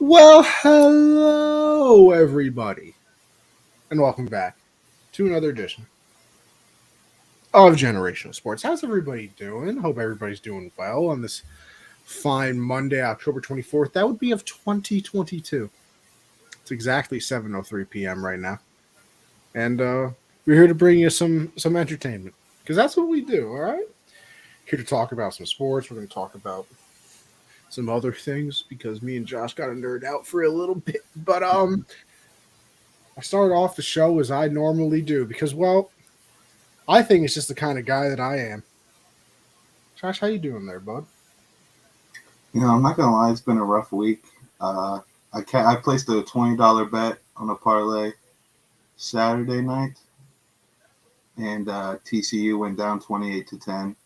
Well, hello, everybody, and welcome back to another edition of Generational Sports. How's everybody doing? Hope everybody's doing well on this fine Monday, October 24th. That would be of 2022. It's exactly 7:03 p.m. right now, and we're here to bring you some entertainment because that's what we do. All right, here to talk about some sports. We're going to talk about some other things because me and Josh got a nerd out for a little bit, but I started off the show as I normally do because, well, I think it's just the kind of guy that I am. Josh, how you doing there, bud? I'm not gonna lie, it's been a rough week. I placed a $20 bet on a parlay Saturday night, and TCU went down 28-10,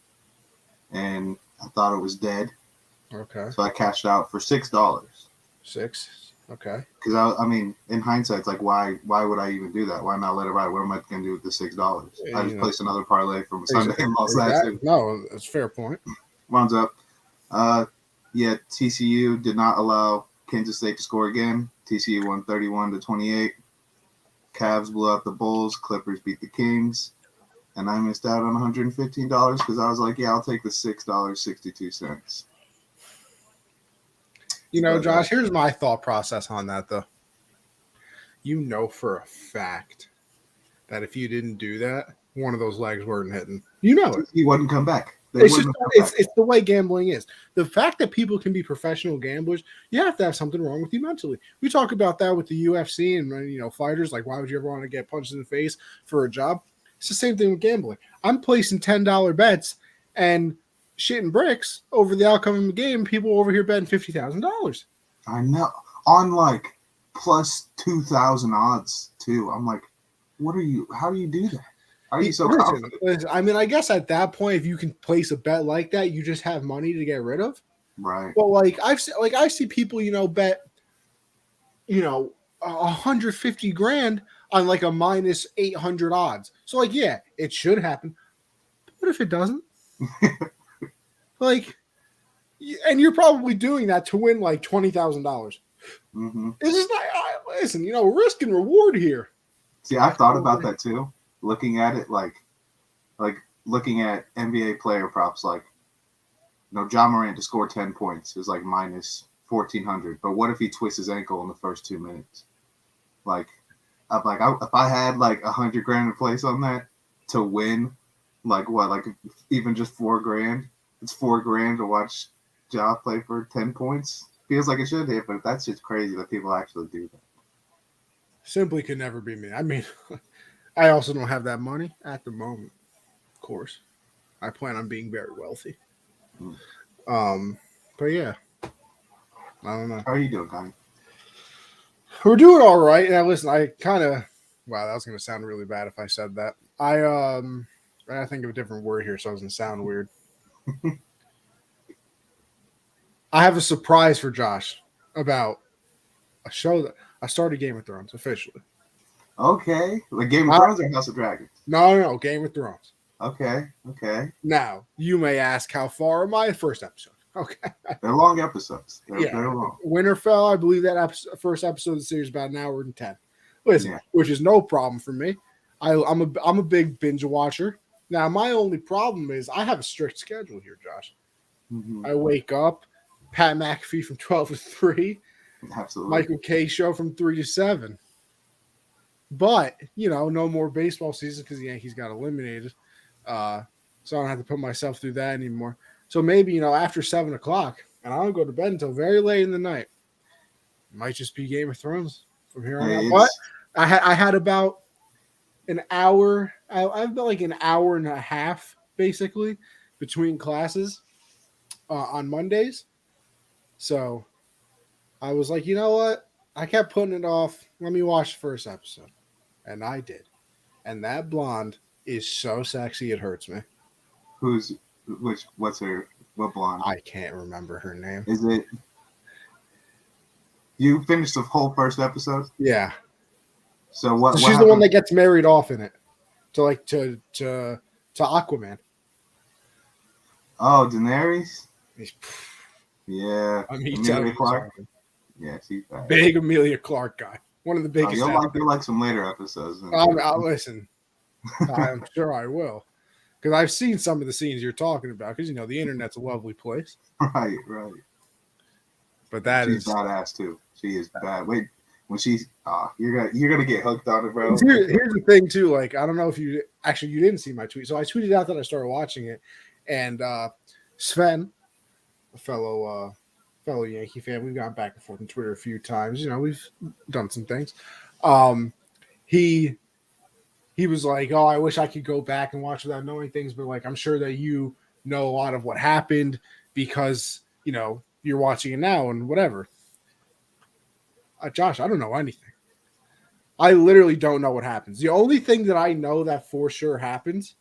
and I thought it was dead. Okay. So I cashed out for $6. $6. Okay. Because I mean, in hindsight, it's like why would I even do that? Why not let it ride? What am I gonna do with the $6? I just placed another parlay from Sunday and lost that too. No, that's a fair point. Rounds up. TCU did not allow Kansas State to score again. TCU won 31-28. Cavs blew out the Bulls. Clippers beat the Kings. And I missed out on $115 because I was like, yeah, I'll take the $6.62. Josh, here's my thought process on that, though. You know for a fact that if you didn't do that, one of those legs weren't hitting. You know it. He wouldn't come back. It's the way gambling is. The fact that people can be professional gamblers, you have to have something wrong with you mentally. We talk about that with the UFC and fighters. Like, why would you ever want to get punched in the face for a job? It's the same thing with gambling. I'm placing $10 bets and shitting bricks over the outcome of the game. People over here betting $50,000. I know, on like plus 2,000 odds too. I'm like, how do you do that? Are you so confident? I mean, I guess at that point, if you can place a bet like that, you just have money to get rid of. Right. But I see people, bet, 150 grand on like a minus 800 odds. So yeah, it should happen. But what if it doesn't? And you're probably doing that to win like $20,000. Mm-hmm. This is not. Listen, risk and reward here. See, I thought about that too. Looking at it like looking at NBA player props, like John Morant to score 10 points is like minus 1,400. But what if he twists his ankle in the first 2 minutes? If I had like 100 grand in place on that to win, even just $4,000, it's $4,000 to watch Ja play for 10 points. Feels like it should hit, but that's just crazy that people actually do that. Simply could never be me. I mean, I also don't have that money at the moment, of course. I plan on being very wealthy. But yeah, I don't know. How are you doing, Connie? We're doing all right. Now, listen, wow, that was going to sound really bad if I said that. I think of a different word here so it doesn't sound weird. I have a surprise for Josh about a show that I started Game of Thrones officially. Okay. Like Game of Thrones or House of Dragons? No, Game of Thrones. Okay. Now, you may ask how far am I? First episode. Okay. They're long episodes. They're long. Winterfell, I believe that first episode of the series is about an hour and 10. Listen, which is no problem for me. I'm a big binge watcher. Now, my only problem is I have a strict schedule here, Josh. Mm-hmm. I wake up, Pat McAfee from 12 to 3. Absolutely. Michael K. show from 3 to 7. But, no more baseball season because the Yankees got eliminated. So I don't have to put myself through that anymore. So maybe, after 7 o'clock, and I don't go to bed until very late in the night. It might just be Game of Thrones from here on out. But I had about an hour. I've been like an hour and a half, basically, between classes on Mondays. So I was like, you know what? I kept putting it off. Let me watch the first episode. And I did. And that blonde is so sexy, it hurts me. What blonde? I can't remember her name. Is it? You finished the whole first episode? Yeah. So what? So she's the one that gets married off in it. To Aquaman. Oh, Daenerys? He's, yeah. I mean, Emilia Clarke. Yeah, she's bad. Big Amelia Clark guy. One of the biggest. You'll like some later episodes. I'll listen. I'm sure I will. Because I've seen some of the scenes you're talking about. Because, the internet's a lovely place. Right. But she's badass, too. She is bad. Wait, when she's... you're gonna get hooked on it, bro. Here's the thing, too. Like, I don't know if you... Actually, you didn't see my tweet. So I tweeted out that I started watching it. And Sven, a fellow Yankee fan, we've gone back and forth on Twitter a few times. We've done some things. He was like, "Oh, I wish I could go back and watch without knowing things, but like I'm sure that you know a lot of what happened because you're watching it now and whatever." Josh, I don't know anything. I literally don't know what happens. The only thing that I know that for sure happens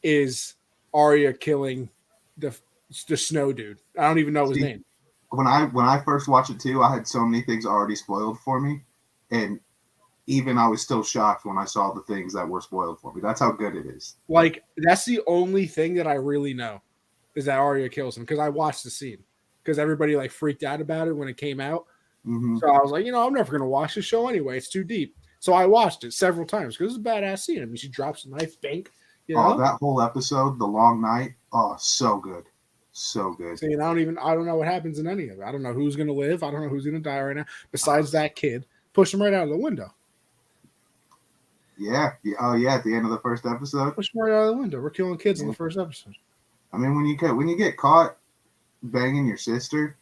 is Arya killing the snow dude. I don't even know his name. When I first watched it too, I had so many things already spoiled for me, and even I was still shocked when I saw the things that were spoiled for me. That's how good it is. Like, that's the only thing that I really know is that Arya kills him because I watched the scene because everybody like freaked out about it when it came out. Mm-hmm. So I was like, I'm never going to watch this show anyway. It's too deep. So I watched it several times because it's a badass scene. I mean, she drops a knife, bank. Oh, that whole episode, The Long Night. Oh, so good. So good. See, and I don't know what happens in any of it. I don't know who's going to live. I don't know who's going to die right now. Besides that kid, push him right out of the window. Yeah. Oh, yeah. At the end of the first episode, push him right out of the window. We're killing kids in the first episode. I mean, when you get caught banging your sister,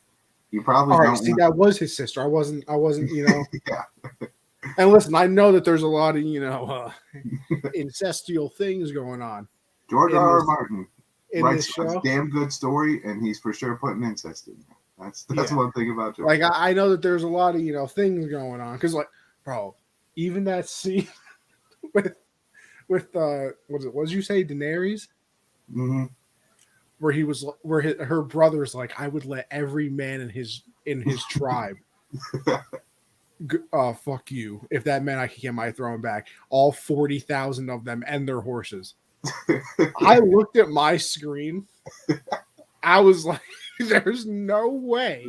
you probably all right. don't. See, that was his sister. I wasn't. Yeah. And listen, I know that there's a lot of incestual things going on. George R. R. Martin writes a damn good story, and he's for sure putting incest in there. That's one thing about George. Like I know that there's a lot of things going on because bro, even that scene with what did you say, Daenerys? Mm-hmm. Where her brother's like, I would let every man in his tribe fuck you if that meant I could get my throne back. All 40,000 of them and their horses. I looked at my screen. I was like, there's no way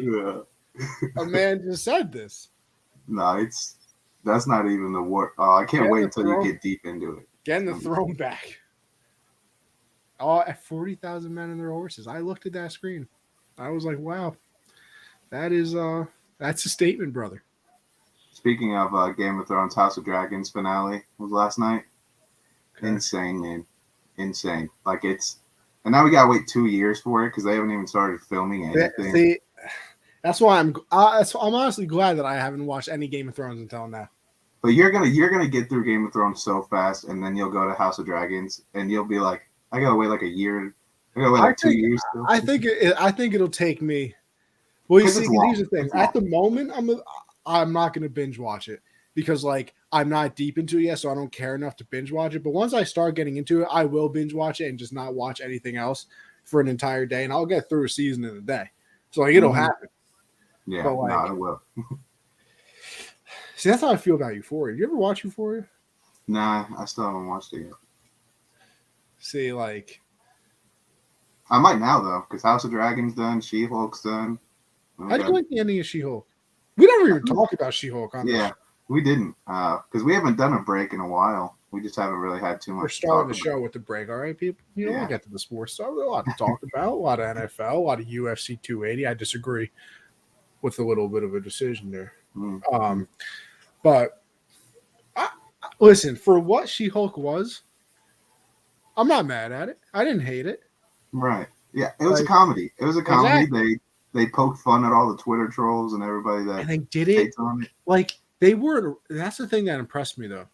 a man just said this. No, that's not even the word. I can't wait until you get deep into it. Getting the throne back. Oh, at 40,000 men and their horses. I looked at that screen. I was like, wow, that's a statement, brother. Speaking of Game of Thrones, House of Dragons finale was last night. Okay. Insane, man. Insane. Like and now we gotta wait 2 years for it because they haven't even started filming anything. See, that's why I'm honestly glad that I haven't watched any Game of Thrones until now. But you're gonna get through Game of Thrones so fast, and then you'll go to House of Dragons, and you'll be like, I gotta wait like a year. I gotta wait like 2 years. Still. I think it'll take me. Well, you see, here's the thing. At the moment, I'm not gonna binge watch it because I'm not deep into it yet, so I don't care enough to binge watch it. But once I start getting into it, I will binge watch it and just not watch anything else for an entire day, and I'll get through a season in a day. So it'll happen. Yeah, no, it will. See, that's how I feel about Euphoria. You ever watch Euphoria? Nah, I still haven't watched it yet. See, I might now though, because House of Dragons done, She-Hulk's done. How do you like the ending of She-Hulk? We never even talked about She-Hulk on this. Yeah, we didn't, because we haven't done a break in a while. We just haven't really had too much. We're starting the show with the break, all right, people? We'll get to the sports stuff. There's a lot to talk about. A lot of NFL, a lot of UFC 280. I disagree with a little bit of a decision there. Mm-hmm. But listen, for what She-Hulk was, I'm not mad at it. I didn't hate it. Right. Yeah, it was a comedy. It was a comedy. Exactly. They poked fun at all the Twitter trolls and everybody that. And they did it. They weren't. That's the thing that impressed me, though.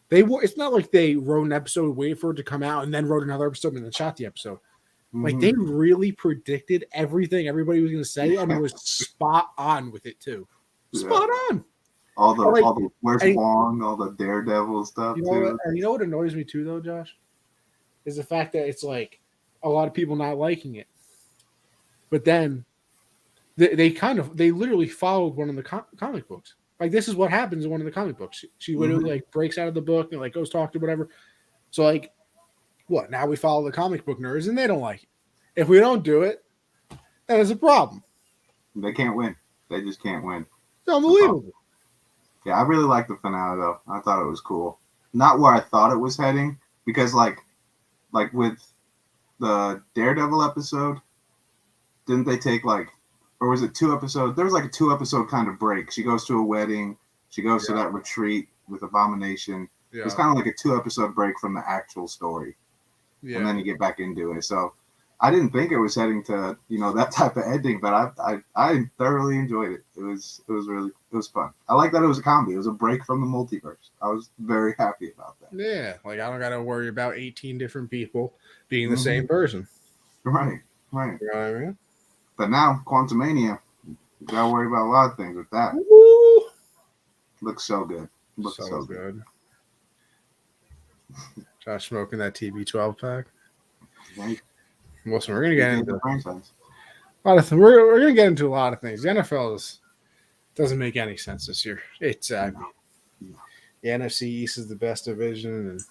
They were. It's not like they wrote an episode, waited for it to come out, and then wrote another episode and then shot the episode. Mm-hmm. They really predicted everything everybody was going to say, and it was spot on with it too. Spot on. All the where's Wong, all the Daredevil stuff too. And you know what annoys me too, though, Josh, is the fact that it's a lot of people not liking it, but then they literally followed one of the comic books. This is what happens in one of the comic books. She literally breaks out of the book and goes talk to whatever. So what? Now we follow the comic book nerds and they don't like it. If we don't do it, then it's a problem. They can't win. They just can't win. It's unbelievable. Yeah, I really liked the finale though. I thought it was cool. Not where I thought it was heading, because like with the Daredevil episode, didn't they take like, or was it 2 episodes? There was like a 2 episode kind of break. She goes to a wedding. She goes to that retreat with Abomination. Yeah. It's kind of like a 2 episode break from the actual story. Yeah. And then you get back into it. So I didn't think it was heading to, that type of ending, but I thoroughly enjoyed it. It was fun. I like that it was a comedy. It was a break from the multiverse. I was very happy about that. Yeah, like I don't got to worry about 18 different people being the same person. Right. You know what I mean? But now, Quantumania, you got to worry about a lot of things with that. Woo! Looks so good. Looks so good. Josh smoking that TB12 pack. Right. Listen, we're gonna get into the franchise. A lot of we're gonna get into a lot of things. The NFL doesn't make any sense this year. It's the NFC East is the best division, and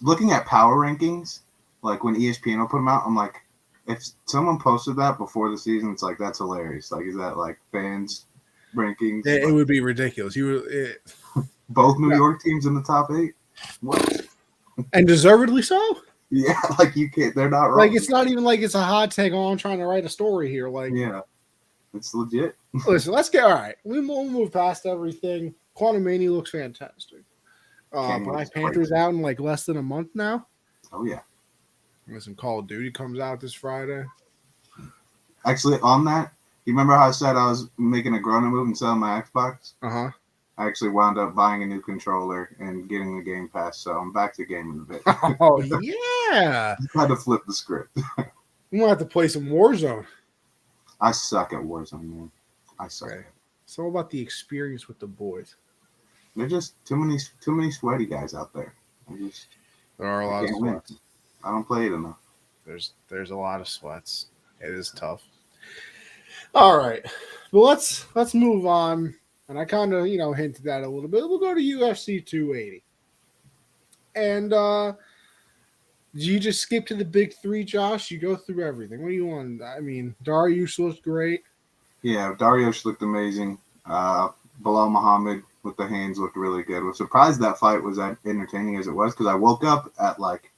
looking at power rankings, like when ESPN will put them out, I'm like, if someone posted that before the season, it's like that's hilarious. Like, is that like fans rankings? It would be ridiculous. Both New York teams in the top 8. What? And deservedly so. Yeah, like you can't. They're not wrong. Like it's not even like it's a hot take. Oh, I'm trying to write a story here. Like yeah, it's legit. Listen, let's get all right. We'll move past everything. Quantumania looks fantastic. Black Panther's out in like less than a month now. Oh yeah. Listen, Call of Duty comes out this Friday. Actually, on that, you remember how I said I was making a grown-up move and selling my Xbox? Uh-huh. I actually wound up buying a new controller and getting the Game Pass, so I'm back to gaming a bit. Oh, yeah. I had to flip the script. I'm going to have to play some Warzone. I suck at Warzone, man. I suck. Okay. It's all about the experience with the boys. There's just too many sweaty guys out there. There are a lot of sweats. I don't play it enough. There's a lot of sweats. It is tough. All right. Well, let's move on. And I kind of, hinted that a little bit. We'll go to UFC 280. And do you just skip to the big 3, Josh? You go through everything. What do you want? I mean, Dariush looked great. Yeah, Dariush looked amazing. Bilal Muhammad with the hands looked really good. I was surprised that fight was as entertaining as it was, because I woke up at like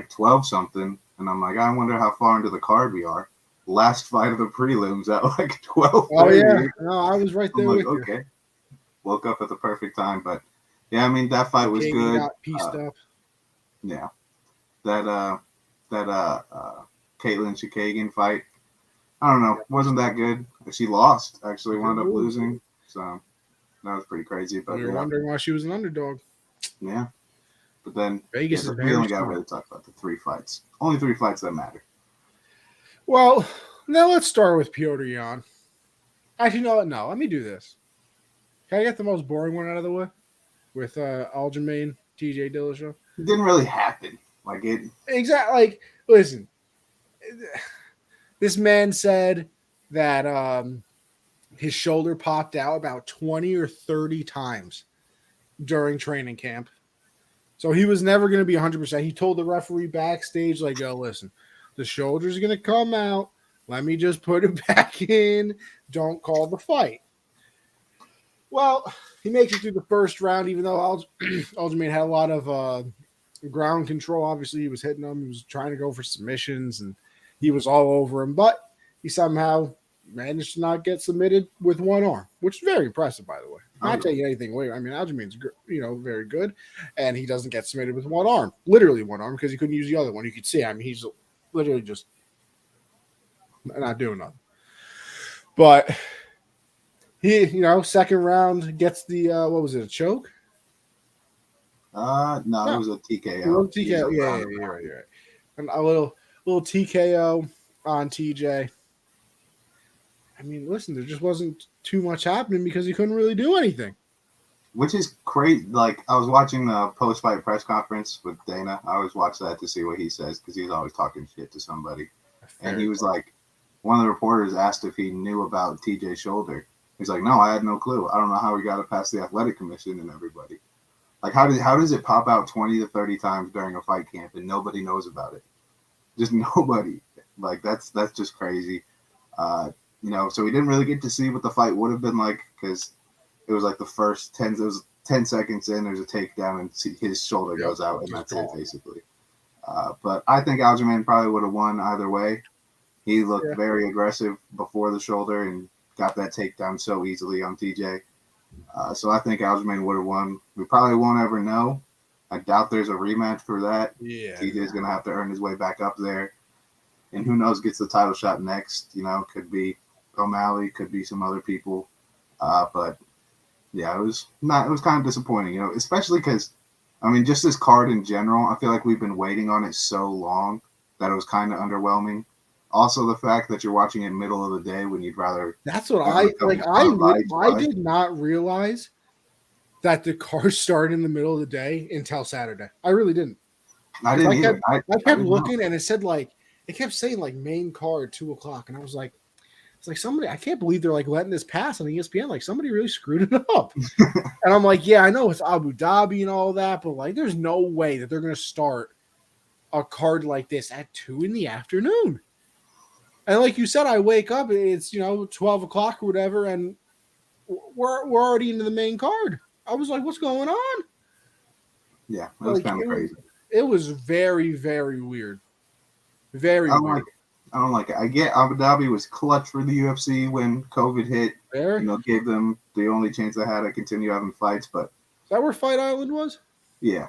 12 something, and I'm like, I wonder how far into the card we are. Last fight of the prelims at like 12. Oh yeah, no, I was right there with you. Okay, woke up at the perfect time, but yeah, I mean that fight was good. Got pieced up. Yeah, that Caitlin Chikagan fight, I don't know, wasn't that good. She lost, actually wound up losing, so that was pretty crazy. But we were wondering why she was an underdog. Yeah, but then Vegas we only got ready to talk about the 3 fights. Only 3 fights that matter. Well, now let's start with Petr Yan. Actually, no. Let me do this. Can I get the most boring one out of the way? With Aljamain, TJ Dillashaw? It didn't really happen. Exactly. Like, listen. This man said that his shoulder popped out about 20 or 30 times during training camp. So he was never going to be 100%. He told the referee backstage, like, yo, listen. The shoulder's going to come out. Let me just put it back in. Don't call the fight. Well, he makes it through the first round, even though Aljamain had a lot of ground control. Obviously, he was hitting him. He was trying to go for submissions, and he was all over him. But he somehow managed to not get submitted with one arm, which is very impressive, by the way. Not taking anything away. I mean, Aljamain's very good, and he doesn't get submitted with one arm. Literally one arm, because he couldn't use the other one. You could see, I mean, he's literally just not doing nothing. But he, second round gets the what was it, a choke? No, it was a TKO. TKO. Yeah, you're right. And a little TKO on TJ. I mean, listen, there just wasn't too much happening because he couldn't really do anything. Which is crazy. Like, I was watching the post-fight press conference with Dana. I always watch that to see what he says, because he's always talking shit to somebody. And he was like, one of the reporters asked if he knew about TJ's shoulder. He's like, no, I had no clue. I don't know how we got it past the athletic commission and everybody. Like, how does it pop out 20 to 30 times during a fight camp and nobody knows about it? Just nobody. Like, that's just crazy. so we didn't really get to see what the fight would have been like because it was like the first 10 seconds in, there's a takedown and his shoulder goes out, and that's it basically. But I think Aljamain probably would have won either way. He looked very aggressive before the shoulder and got that takedown so easily on TJ. So I think Aljamain would have won. We probably won't ever know. I doubt there's a rematch for that. Yeah. TJ's going to have to earn his way back up there. And who knows, gets the title shot next. Could be O'Malley, could be some other people. But yeah, it was kind of disappointing, especially because, just this card in general, I feel like we've been waiting on it so long that it was kind of underwhelming. Also, the fact that you're watching it middle of the day when you'd rather. That's what I like. I did not realize that the card started in the middle of the day until Saturday. I really didn't. I didn't either. I kept looking, and it kept saying main card 2:00, and I was like, it's like somebody. I can't believe they're letting this pass on ESPN. Like somebody really screwed it up. And I'm like, yeah, I know it's Abu Dhabi and all that, but there's no way that they're going to start a card like this at 2 p.m. And like you said, I wake up, it's 12 o'clock or whatever, and we're already into the main card. I was like, what's going on? Yeah, it was kind of crazy. It was very, very weird. Very weird. I don't like it. I get Abu Dhabi was clutch for the UFC when COVID hit. Gave them the only chance they had to continue having fights. But is that where Fight Island was? Yeah.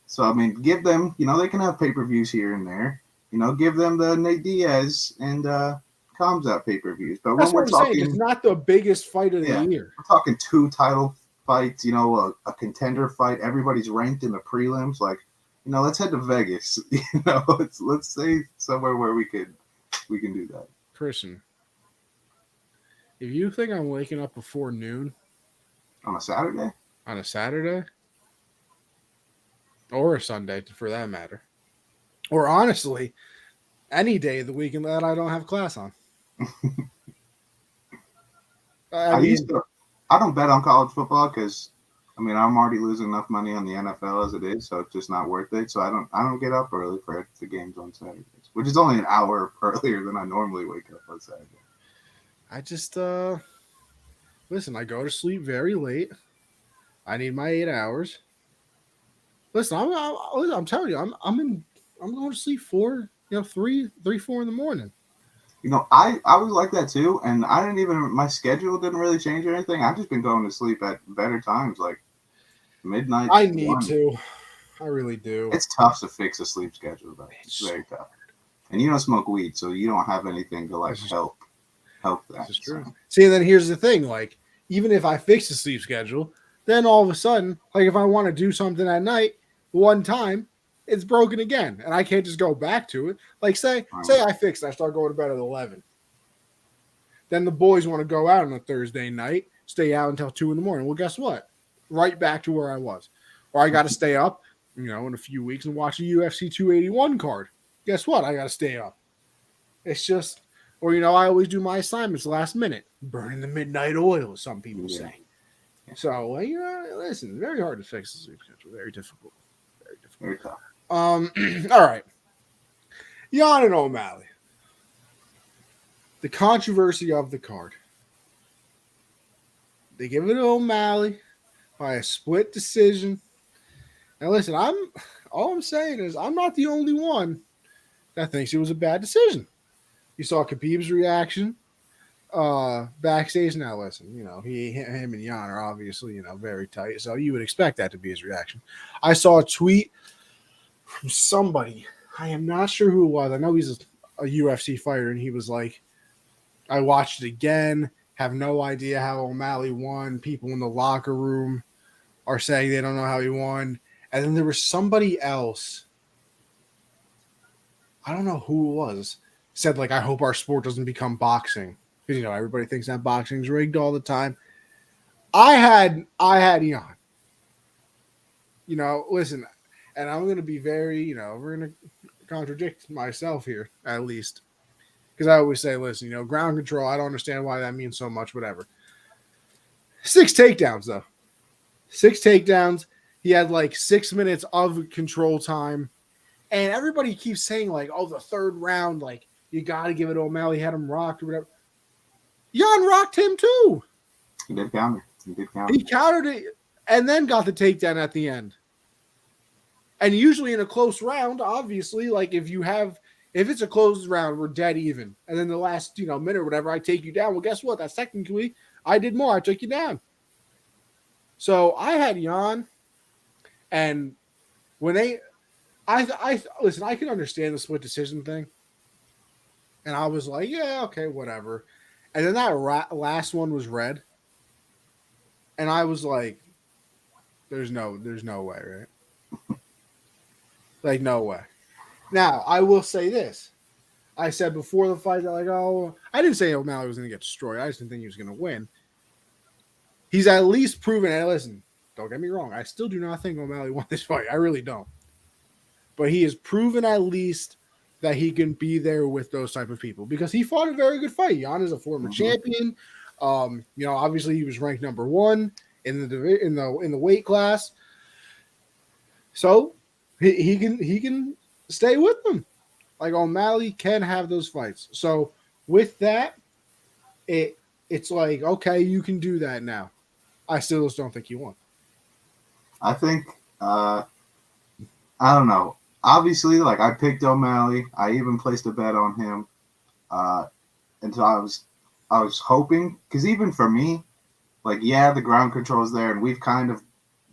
So give them. They can have pay-per-views here and there. Give them the Nate Diaz and Khamzat pay-per-views. But that's what I'm saying. It's not the biggest fight of the year. We're talking 2 title fights. A contender fight. Everybody's ranked in the prelims. Let's head to Vegas. Let's say somewhere where we can do that. Christian, if you think I'm waking up before noon on a Saturday, or a Sunday for that matter, or honestly, any day of the weekend that I don't have class on. I don't bet on college football because I'm already losing enough money on the NFL as it is, so it's just not worth it. So I don't get up early for the games on Saturdays, which is only an hour earlier than I normally wake up on Saturday. I just listen. I go to sleep very late. I need my 8 hours. Listen, I'm telling you, I'm going to sleep 4 in the morning. I was like that too, and my schedule didn't really change or anything. I've just been going to sleep at better times, like midnight. I need to. I really do. It's tough to fix a sleep schedule, though. It's very tough. And you don't smoke weed, so you don't have anything to help that. This is true. See, and then here's the thing, even if I fix the sleep schedule, then all of a sudden, if I want to do something at night, one time, it's broken again, and I can't just go back to it. Say I fix it, I start going to bed at 11. Then the boys want to go out on a Thursday night, stay out until 2 a.m. Well, guess what? Right back to where I was. Or I got to stay up, in a few weeks and watch a UFC 281 card. Guess what? I got to stay up. It's just, or I always do my assignments last minute, burning the midnight oil, as some people say. So, listen, very hard to fix the sleep schedule. Very difficult. Very tough. All right. Jan and O'Malley. The controversy of the card. They give it to O'Malley by a split decision. Now, listen, all I'm saying is I'm not the only one that thinks it was a bad decision. You saw Khabib's reaction backstage. Now, listen, him and Jan are obviously, very tight, so you would expect that to be his reaction. I saw a tweet from somebody. I am not sure who it was. I know he's a UFC fighter, and he was like, I watched it again, have no idea how O'Malley won. People in the locker room are saying they don't know how he won. And then there was somebody else, I don't know who it was, said, I hope our sport doesn't become boxing. Because, everybody thinks that boxing's rigged all the time. I had Jan. Listen, and I'm going to be very, we're going to contradict myself here, at least. Because I always say, listen, ground control, I don't understand why that means so much, whatever. 6 takedowns, though. 6 takedowns. He had 6 minutes of control time. And everybody keeps saying, the third round, you got to give it to O'Malley, had him rocked or whatever. Jan rocked him too. He did counter. He countered it and then got the takedown at the end. And usually in a close round, obviously, like if it's a close round, we're dead even. And then the last, minute or whatever, I take you down. Well, guess what? That's technically I did more. I took you down. So I had Jan, and when I listen, I can understand the split decision thing. And I was like, yeah, okay, whatever. And then that last one was red. And I was like, there's no way, right? Like, no way. Now, I will say this. I said before the fight that, like, I didn't say O'Malley was going to get destroyed. I just didn't think he was going to win. He's at least proven, and listen, don't get me wrong. I still do not think O'Malley won this fight. I really don't. But he has proven at least that he can be there with those type of people because he fought a very good fight. Jan is a former champion. Obviously he was ranked number 1 in the weight class. So he can stay with them. Like O'Malley can have those fights. So with that, it's like, okay, you can do that now. I still just don't think he won. I think I don't know. Obviously, like I picked O'Malley. I even placed a bet on him. And so I was hoping, because even for me, like, yeah, the ground control is there, and we've kind of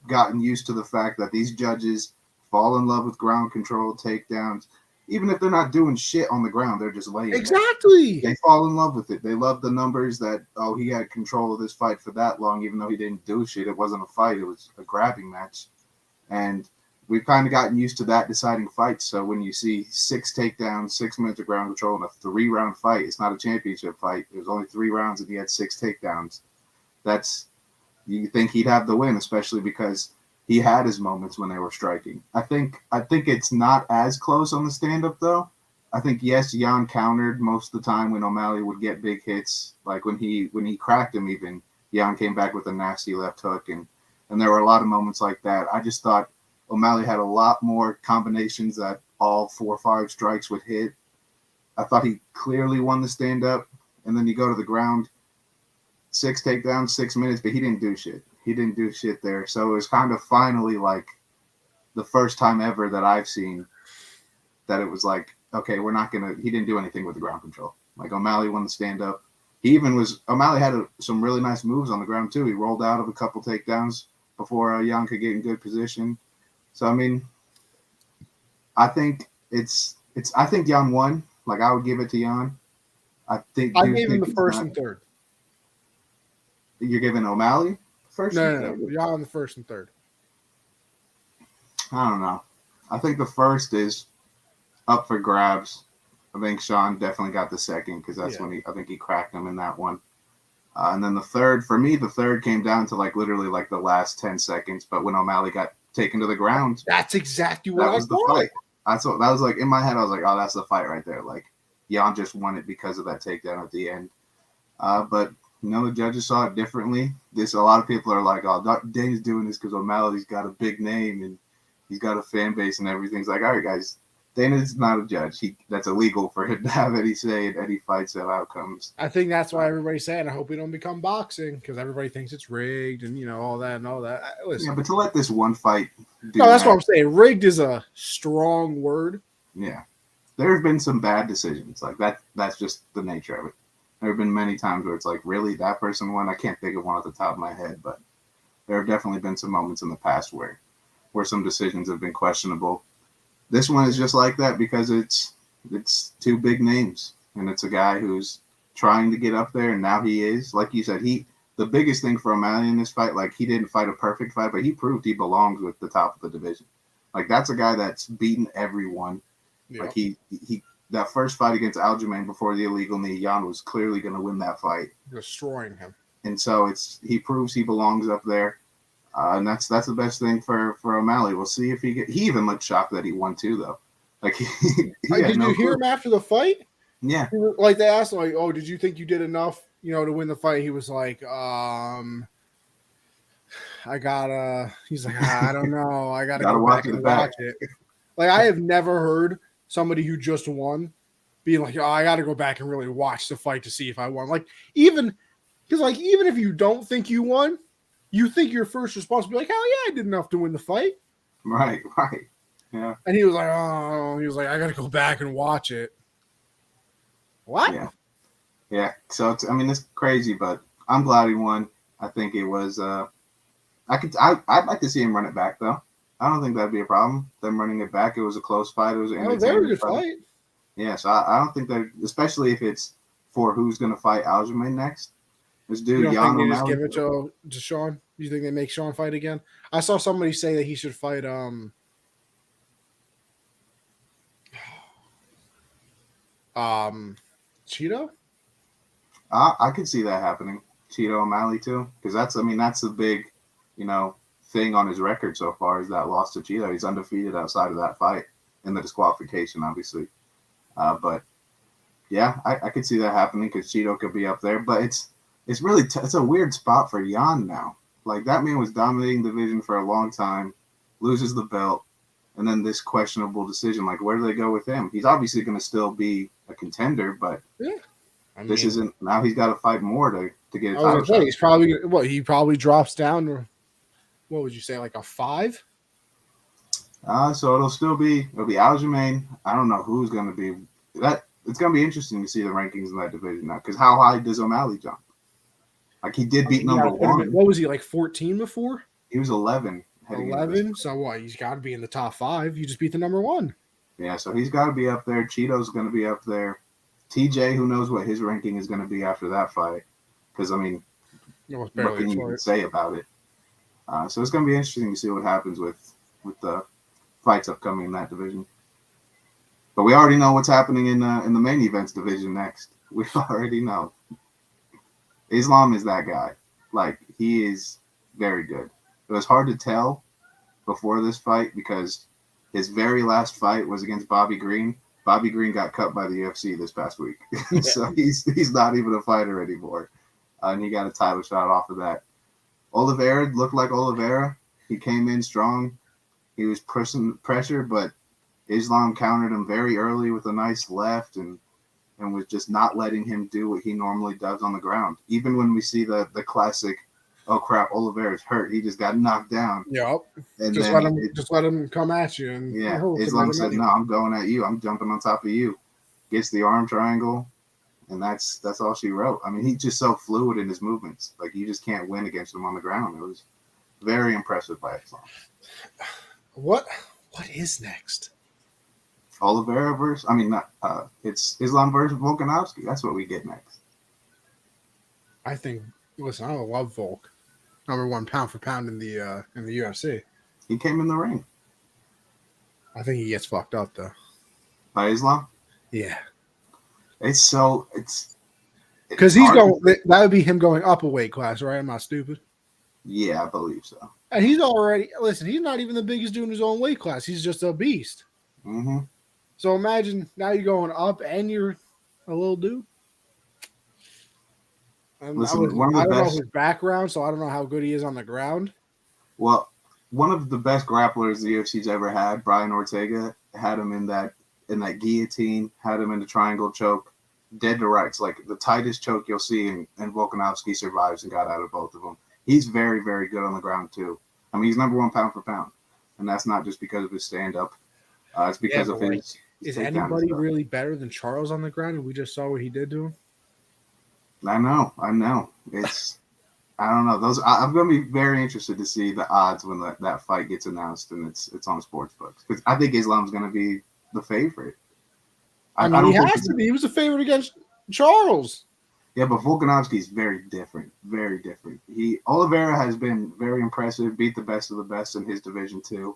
gotten used to the fact that these judges fall in love with ground control, takedowns. Even if they're not doing shit on the ground, they're just laying exactly. There. They fall in love with it. They love the numbers that, he had control of this fight for that long, even though he didn't do shit. It wasn't a fight. It was a grabbing match. And we've kind of gotten used to that deciding fights. So when you see 6 takedowns, 6 minutes of ground control in a 3-round fight, it's not a championship fight. It was only 3 rounds and he had 6 takedowns. You think he'd have the win, especially because he had his moments when they were striking. I think it's not as close on the stand-up, though. I think, yes, Jan countered most of the time when O'Malley would get big hits. Like when he cracked him even, Jan came back with a nasty left hook. And there were a lot of moments like that. I just thought O'Malley had a lot more combinations that all 4 or 5 strikes would hit. I thought he clearly won the stand-up. And then you go to the ground, 6 takedowns, 6 minutes, but he didn't do shit. He didn't do shit there. So it was kind of finally like the first time ever that I've seen that it was like, okay, he didn't do anything with the ground control. Like O'Malley won the stand-up. O'Malley had some really nice moves on the ground too. He rolled out of a couple takedowns before Jan could get in good position. So, I mean, I think I think Jan won. Like, I would give it to Jan. I gave him the first and third. You're giving O'Malley first? No. Jan the first and third. I don't know. I think the first is up for grabs. I think Sean definitely got the second because that's when I think he cracked him in that one. And then the third, for me, came down to like literally like the last 10 seconds. But when O'Malley got taken to the ground, that's exactly what that was the fight. That was like in my head. I was like, oh, that's the fight right there. Like Jan just won it because of that takedown at the end. But the judges saw it differently. A lot of people are like, oh, Dana's doing this because O'Malley's got a big name and he's got a fan base and everything. It's like, all right, guys, Dana's not a judge. That's illegal for him to have any say in any fights or outcomes. I think that's why everybody's saying, I hope we don't become boxing because everybody thinks it's rigged and, all that and all that. Listen, yeah, but to let this one fight that's what I'm saying. Rigged is a strong word. Yeah. There have been some bad decisions. Like that's just the nature of it. There have been many times where it's like, really, that person won? I can't think of one at the top of my head, but there have definitely been some moments in the past where some decisions have been questionable. This one is just like that because it's 2 big names, and it's a guy who's trying to get up there, and now he is. Like you said, the biggest thing for O'Malley in this fight, like he didn't fight a perfect fight, but he proved he belongs with the top of the division. Like that's a guy that's beaten everyone. Yeah. Like he that first fight against Aljamain before the illegal knee, Jan was clearly going to win that fight, destroying him. And so he proves he belongs up there, and that's the best thing for O'Malley. We'll see if he even looked shocked that he won too, though. Like did you hear him after the fight? Yeah, like they asked him, like, "Oh, did you think you did enough, to win the fight?" He was like, He's like, I don't know. I gotta go back and watch it. Like I have never heard somebody who just won being like, oh, I got to go back and really watch the fight to see if I won. Like, even if you don't think you won, you think your first response would be like, hell yeah, I did enough to win the fight. Right. Yeah. And he was like, I got to go back and watch it. What? Yeah. So it's crazy, but I'm glad he won. I think it was. I'd like to see him run it back though. I don't think that'd be a problem. Them running it back. It was a close fight. It was an very good fight. Yeah. So I don't think that, especially if it's for who's going to fight Aljamain next. This dude, you don't Jan think they just O'Malley. give it to Sean? You think they make Sean fight again? I saw somebody say that he should fight Cheeto. I could see that happening. Cheeto O'Malley too, because that's the big, thing on his record so far is that loss to Cheeto. He's undefeated outside of that fight in the disqualification, obviously. But yeah, I could see that happening because Cheeto could be up there. But it's really it's a weird spot for Jan now. Like, that man was dominating the division for a long time, loses the belt, and then this questionable decision. Like, where do they go with him? He's obviously going to still be a contender, but this isn't. Now he's got to fight more to get a title shot. He's probably he probably drops down to, what would you say, like a 5? So it'll be Aljamain. I don't know who's going to be that. It's going to be interesting to see the rankings in that division now, because how high does O'Malley jump? Like, he did beat number 1. What was he, like 14 before? He was 11. 11. So what? He's got to be in the top 5. You just beat the number 1. Yeah, so he's got to be up there. Cheeto's going to be up there. TJ, who knows what his ranking is going to be after that fight? Because what can you even say about it? So it's going to be interesting to see what happens with the fights upcoming in that division. But we already know what's happening in the main events division next. We already know. Islam is that guy. Like, he is very good. It was hard to tell before this fight because his very last fight was against Bobby Green. Bobby Green got cut by the UFC this past week. So he's not even a fighter anymore. And he got a title shot off of that. Oliveira looked like Oliveira. He came in strong. He was pushing pressure, but Islam countered him very early with a nice left and was just not letting him do what he normally does on the ground. Even when we see the classic, oh crap, Oliveira's hurt. He just got knocked down. Yep. And just let him come at you. And Islam said, no, I'm going at you. I'm jumping on top of you. Gets the arm triangle, and that's all she wrote. I mean, he's just so fluid in his movements. Like, you just can't win against him on the ground. It was very impressive by Islam. What is next? Oliveira versus, it's Islam versus Volkanovski. That's what we get next. I love Volk. Number 1 pound for pound in the UFC. He came in the ring. I think he gets fucked up though. By Islam? Yeah. It's because he's going. That would be him going up a weight class, right? I'm not stupid. Yeah, I believe so. And he's already he's not even the biggest dude in his own weight class. He's just a beast. Mm-hmm. So imagine now you're going up and you're a little dude. And I don't know his background, so I don't know how good he is on the ground. Well, one of the best grapplers the UFC's ever had, Brian Ortega, had him in that guillotine, had him in the triangle choke, dead to rights, like the tightest choke you'll see, and Volkanovski survives and got out of both of them. He's very, very good on the ground too. I mean, he's number 1 pound for pound, and that's not just because of his stand-up. It's because of his is anybody really better than Charles on the ground? And we just saw what he did to him. I know. It's I don't know. I'm going to be very interested to see the odds when that fight gets announced and it's on sportsbooks, because I think Islam's going to be the favorite. I mean, he has to be. He was a favorite against Charles. Yeah, but Volkanovski is very different. Very different. Oliveira has been very impressive. Beat the best of the best in his division too.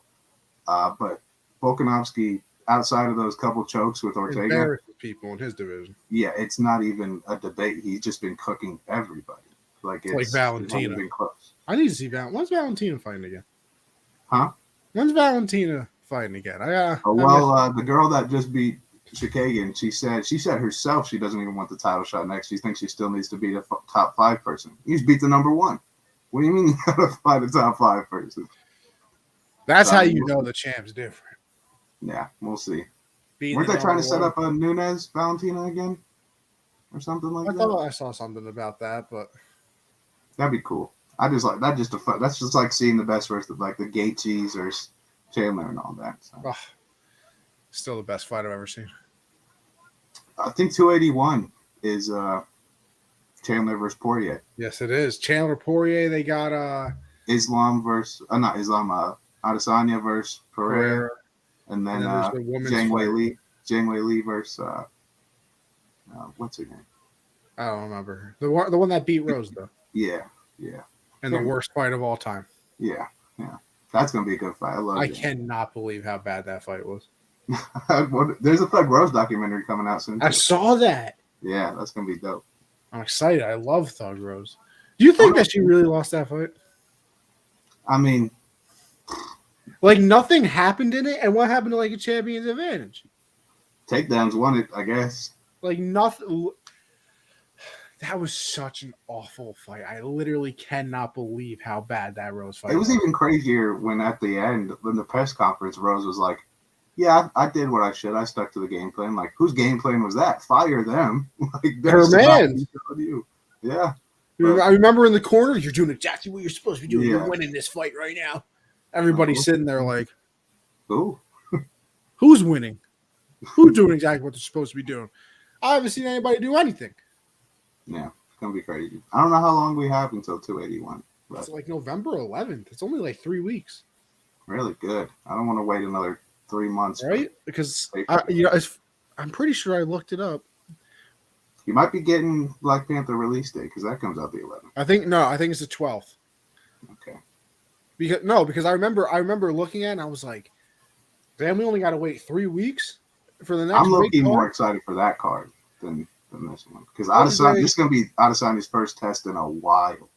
But Volkanovski, outside of those couple chokes with Ortega, embarrasses people in his division. Yeah, it's not even a debate. He's just been cooking everybody. Like Valentina. Been close. I need to see when's Valentina fighting again? Huh? When's Valentina fighting again? The girl that just beat Chikagan, she said herself she doesn't even want the title shot next. She thinks she still needs to be the top 5 person. He's beat the number 1. What do you mean you gotta fight a top 5 person? That's how you know the champ's different. Yeah, we'll see. Weren't they trying to set up a Nunes Valentina again, or something like that? I thought I saw something about that, but that'd be cool. I just like that. Just a fun. That's just like seeing the best versus like the Gaethjes or Chandler and all that. So. Still the best fight I've ever seen. I think 281 is Chandler versus Poirier. Yes, it is. Chandler Poirier. They got Islam versus not Islam. Adesanya versus Pereira. And then the women's Zhang Wei Li versus what's her name? I don't remember. The one that beat Rose though. Yeah. And the worst fight of all time. Yeah. That's gonna be a good fight. I cannot believe how bad that fight was. There's a Thug Rose documentary coming out soon. I saw that. Yeah, that's gonna be dope. I'm excited. I love Thug Rose. Do you think that she really lost that fight? I mean, like nothing happened in it, and what happened to like a champion's advantage? Takedowns won it, I guess. Like nothing. That was such an awful fight. I literally cannot believe how bad that Rose fight was. It was even crazier when at the end, in the press conference, Rose was like, yeah, I did what I should. I stuck to the game plan. Like, whose game plan was that? Fire them. Like, her man. Yeah. I remember in the corner, you're doing exactly what you're supposed to be doing. Yeah. You're winning this fight right now. Everybody's sitting there like, who? Who's winning? Who's doing exactly what they're supposed to be doing? I haven't seen anybody do anything. Yeah, it's going to be crazy. I don't know how long we have until 281. But it's like November 11th. It's only like 3 weeks. Really good. I don't want to wait another 3 months. Right? Because, I'm pretty sure I looked it up. You might be getting Black Panther release date because that comes out the 11th. I think it's the 12th. Okay. Because I remember looking at it and I was like, damn, we only got to wait 3 weeks for the next. I'm looking more excited for that card than this one because this is going to be Adesanya's first test in a while.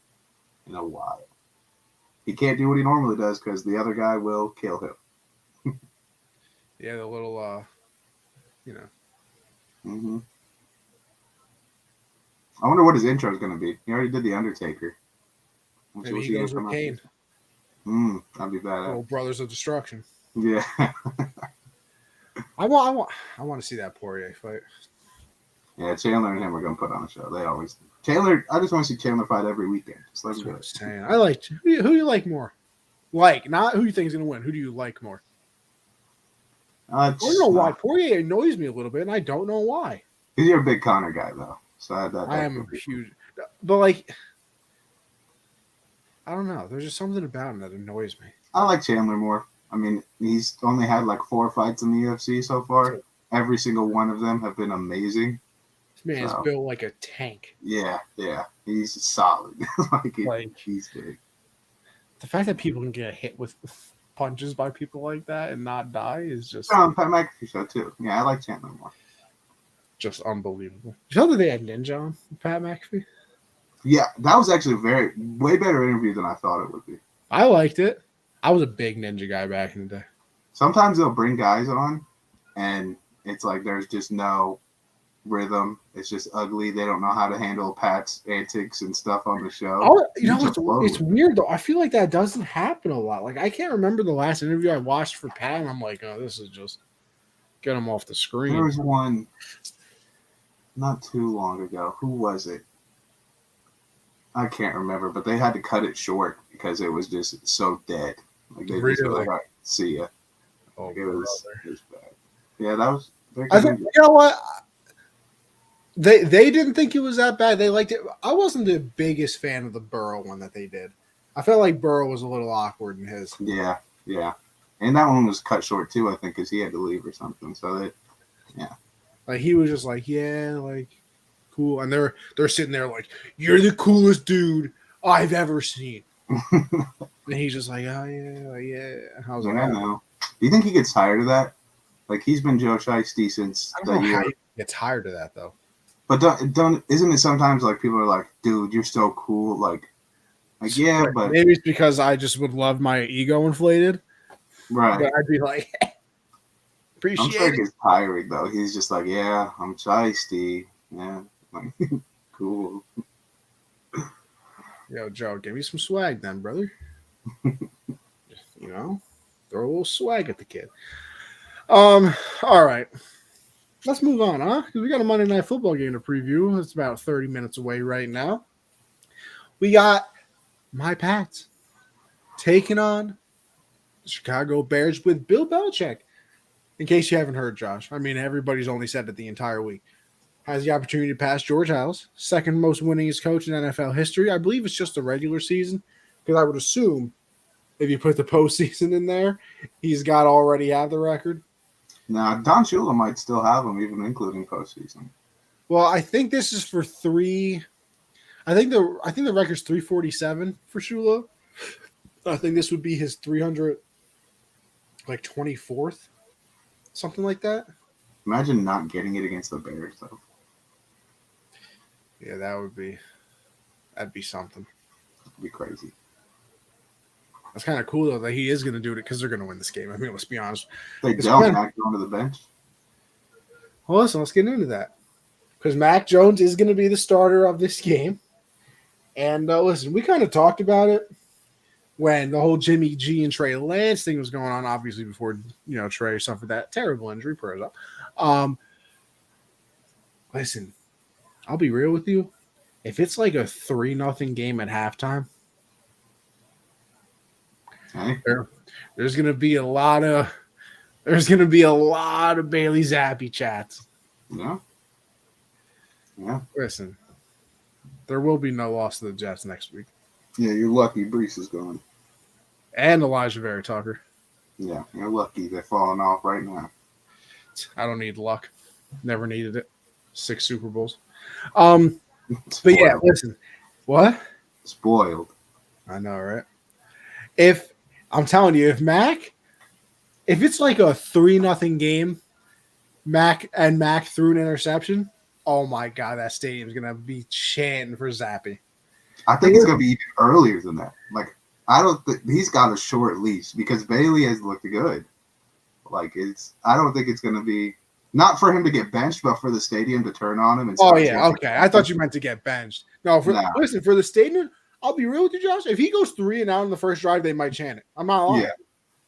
He can't do what he normally does because the other guy will kill him. Yeah, the little, Mm-hmm. I wonder what his intro is going to be. He already did the Undertaker. Maybe he goes with Kane. That'd be bad. Little Brothers of Destruction. Yeah. I want to see that Poirier fight. Yeah, Chandler and him are going to put on a show. They always do. Chandler. I just want to see Chandler fight every weekend. Just let him do it. I like who you like more. Like, not who you think is going to win. Who do you like more? I don't know why Poirier annoys me a little bit, and I don't know why. Because you're a big Conor guy, though. So I am huge, but like, I don't know. There's just something about him that annoys me. I like Chandler more. I mean, he's only had like 4 fights in the UFC so far. Every single one of them have been amazing. This man is built like a tank. Yeah, he's solid. He's big. The fact that people can get hit with punches by people like that and not die is just. Pat McAfee show too. Yeah, I like Chandler more. Just unbelievable. You know that they had Ninja on Pat McAfee? Yeah, that was actually way better interview than I thought it would be. I liked it. I was a big Ninja guy back in the day. Sometimes they'll bring guys on, and it's like there's just no rhythm. It's just ugly. They don't know how to handle Pat's antics and stuff on the show. It's weird, though. I feel like that doesn't happen a lot. Like, I can't remember the last interview I watched for Pat, and I'm like, oh, this is just get him off the screen. There was one not too long ago. Who was it? I can't remember, but they had to cut it short because it was just so dead. Like they just were like, all right, see ya. Oh, it was bad. Yeah, that was. I think you know what. They didn't think it was that bad. They liked it. I wasn't the biggest fan of the Burrow one that they did. I felt like Burrow was a little awkward in his. Yeah. And that one was cut short too, I think, because he had to leave or something. So like he was just like, yeah, like cool. And they're sitting there like, you're the coolest dude I've ever seen. And he's just like, oh yeah. I was like, I know. Do you think he gets tired of that? Like he's been Joe Shiesty since I don't know how he gets tired of that though. But isn't it sometimes like people are like, dude, you're so cool, like yeah, but maybe it's because I just would love my ego inflated. Right. But I'd be like, appreciate I'm sure it gets tiring though. He's just like, yeah, I'm Shiesty. Yeah. Like cool. Yo, Joe, give me some swag then, brother. Throw a little swag at the kid. All right. let's move on, huh? Because we got a Monday Night Football game to preview. It's about 30 minutes away right now. We got my Pats taking on the Chicago Bears with Bill Belichick. In case you haven't heard, Josh, I mean, everybody's only said it the entire week. Has the opportunity to pass George House, second most winningest coach in NFL history. I believe it's just the regular season, because I would assume if you put the postseason in there, he's got already have the record. Now, Don Shula might still have him, even including postseason. Well, I think this is for 3. I think the record's 347 for Shula. I think this would be his 300, like 24th, something like that. Imagine not getting it against the Bears, though. Yeah, that'd be something. That'd be crazy. That's kind of cool though that he is going to do it because they're going to win this game. I mean, let's be honest. They don't Mac going to the bench. Well, listen, let's get into that because Mac Jones is going to be the starter of this game. And listen, we kind of talked about it when the whole Jimmy G and Trey Lance thing was going on. Obviously, before Trey suffered that terrible injury. Prayers up. Listen, I'll be real with you. If it's like a 3-0 game at halftime, there's gonna be a lot of Bailey Zappi chats. Yeah. Listen, there will be no loss to the Jets next week. Yeah, you're lucky Brees is gone. And Elijah Vera Tucker. Yeah, you're lucky they're falling off right now. I don't need luck. Never needed it. 6 Super Bowls. But yeah, listen. What? Spoiled. I know, right? If I'm telling you, if it's like a 3-0 game, Mac threw an interception, oh my God, that stadium's gonna be chanting for Zappy. I think it's gonna be even earlier than that. Like, I don't think he's got a short leash because Bailey has looked good. Like, I don't think it's gonna be not for him to get benched, but for the stadium to turn on him. And okay. I thought you meant to get benched. No, listen, for the stadium, I'll be real with you, Josh. If he goes 3 and out in the first drive, they might chant it. I'm not lying.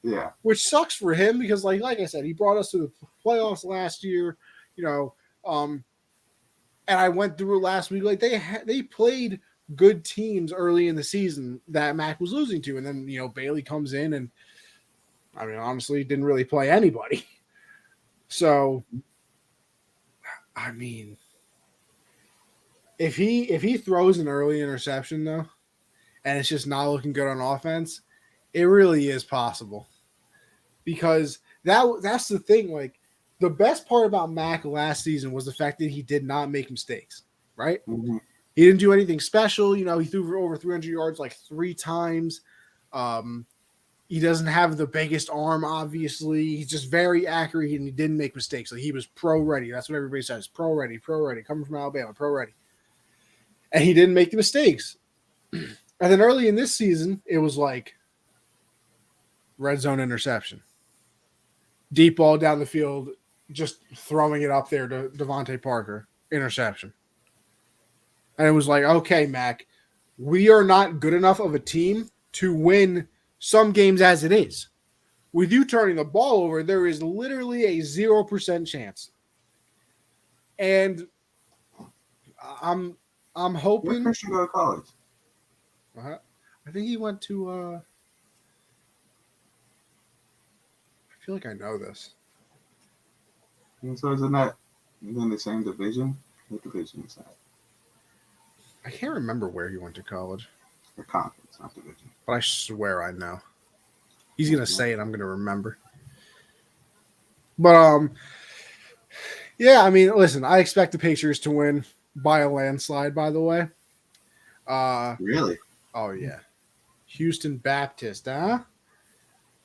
Yeah. Which sucks for him because, like I said, he brought us to the playoffs last year. And I went through it last week. Like they played good teams early in the season that Mac was losing to, and then Bailey comes in and, I mean, honestly, didn't really play anybody. So, I mean, if he throws an early interception though, and it's just not looking good on offense, it really is possible. Because that's the thing. Like, the best part about Mac last season was the fact that he did not make mistakes, right? Mm-hmm. He didn't do anything special. He threw for over 300 yards like 3 times. He doesn't have the biggest arm, obviously. He's just very accurate, and he didn't make mistakes. Like, he was pro-ready. That's what everybody says. Pro-ready. Coming from Alabama, pro-ready. And he didn't make the mistakes. And then early in this season, it was like red zone interception. Deep ball down the field, just throwing it up there to Devontae Parker. Interception. And it was like, okay, Mac, we are not good enough of a team to win some games as it is. With you turning the ball over, there is literally a 0% chance. And I'm hoping. Where Christian go to college? I think he went to. I feel like I know this. And so isn't that in the same division? What division is that? I can't remember where he went to college. Or conference, not division. But I swear I know. He's gonna say it. I'm gonna remember. But yeah. I mean, listen. I expect the Patriots to win by a landslide. By the way. Really? Oh yeah. Houston Baptist, huh?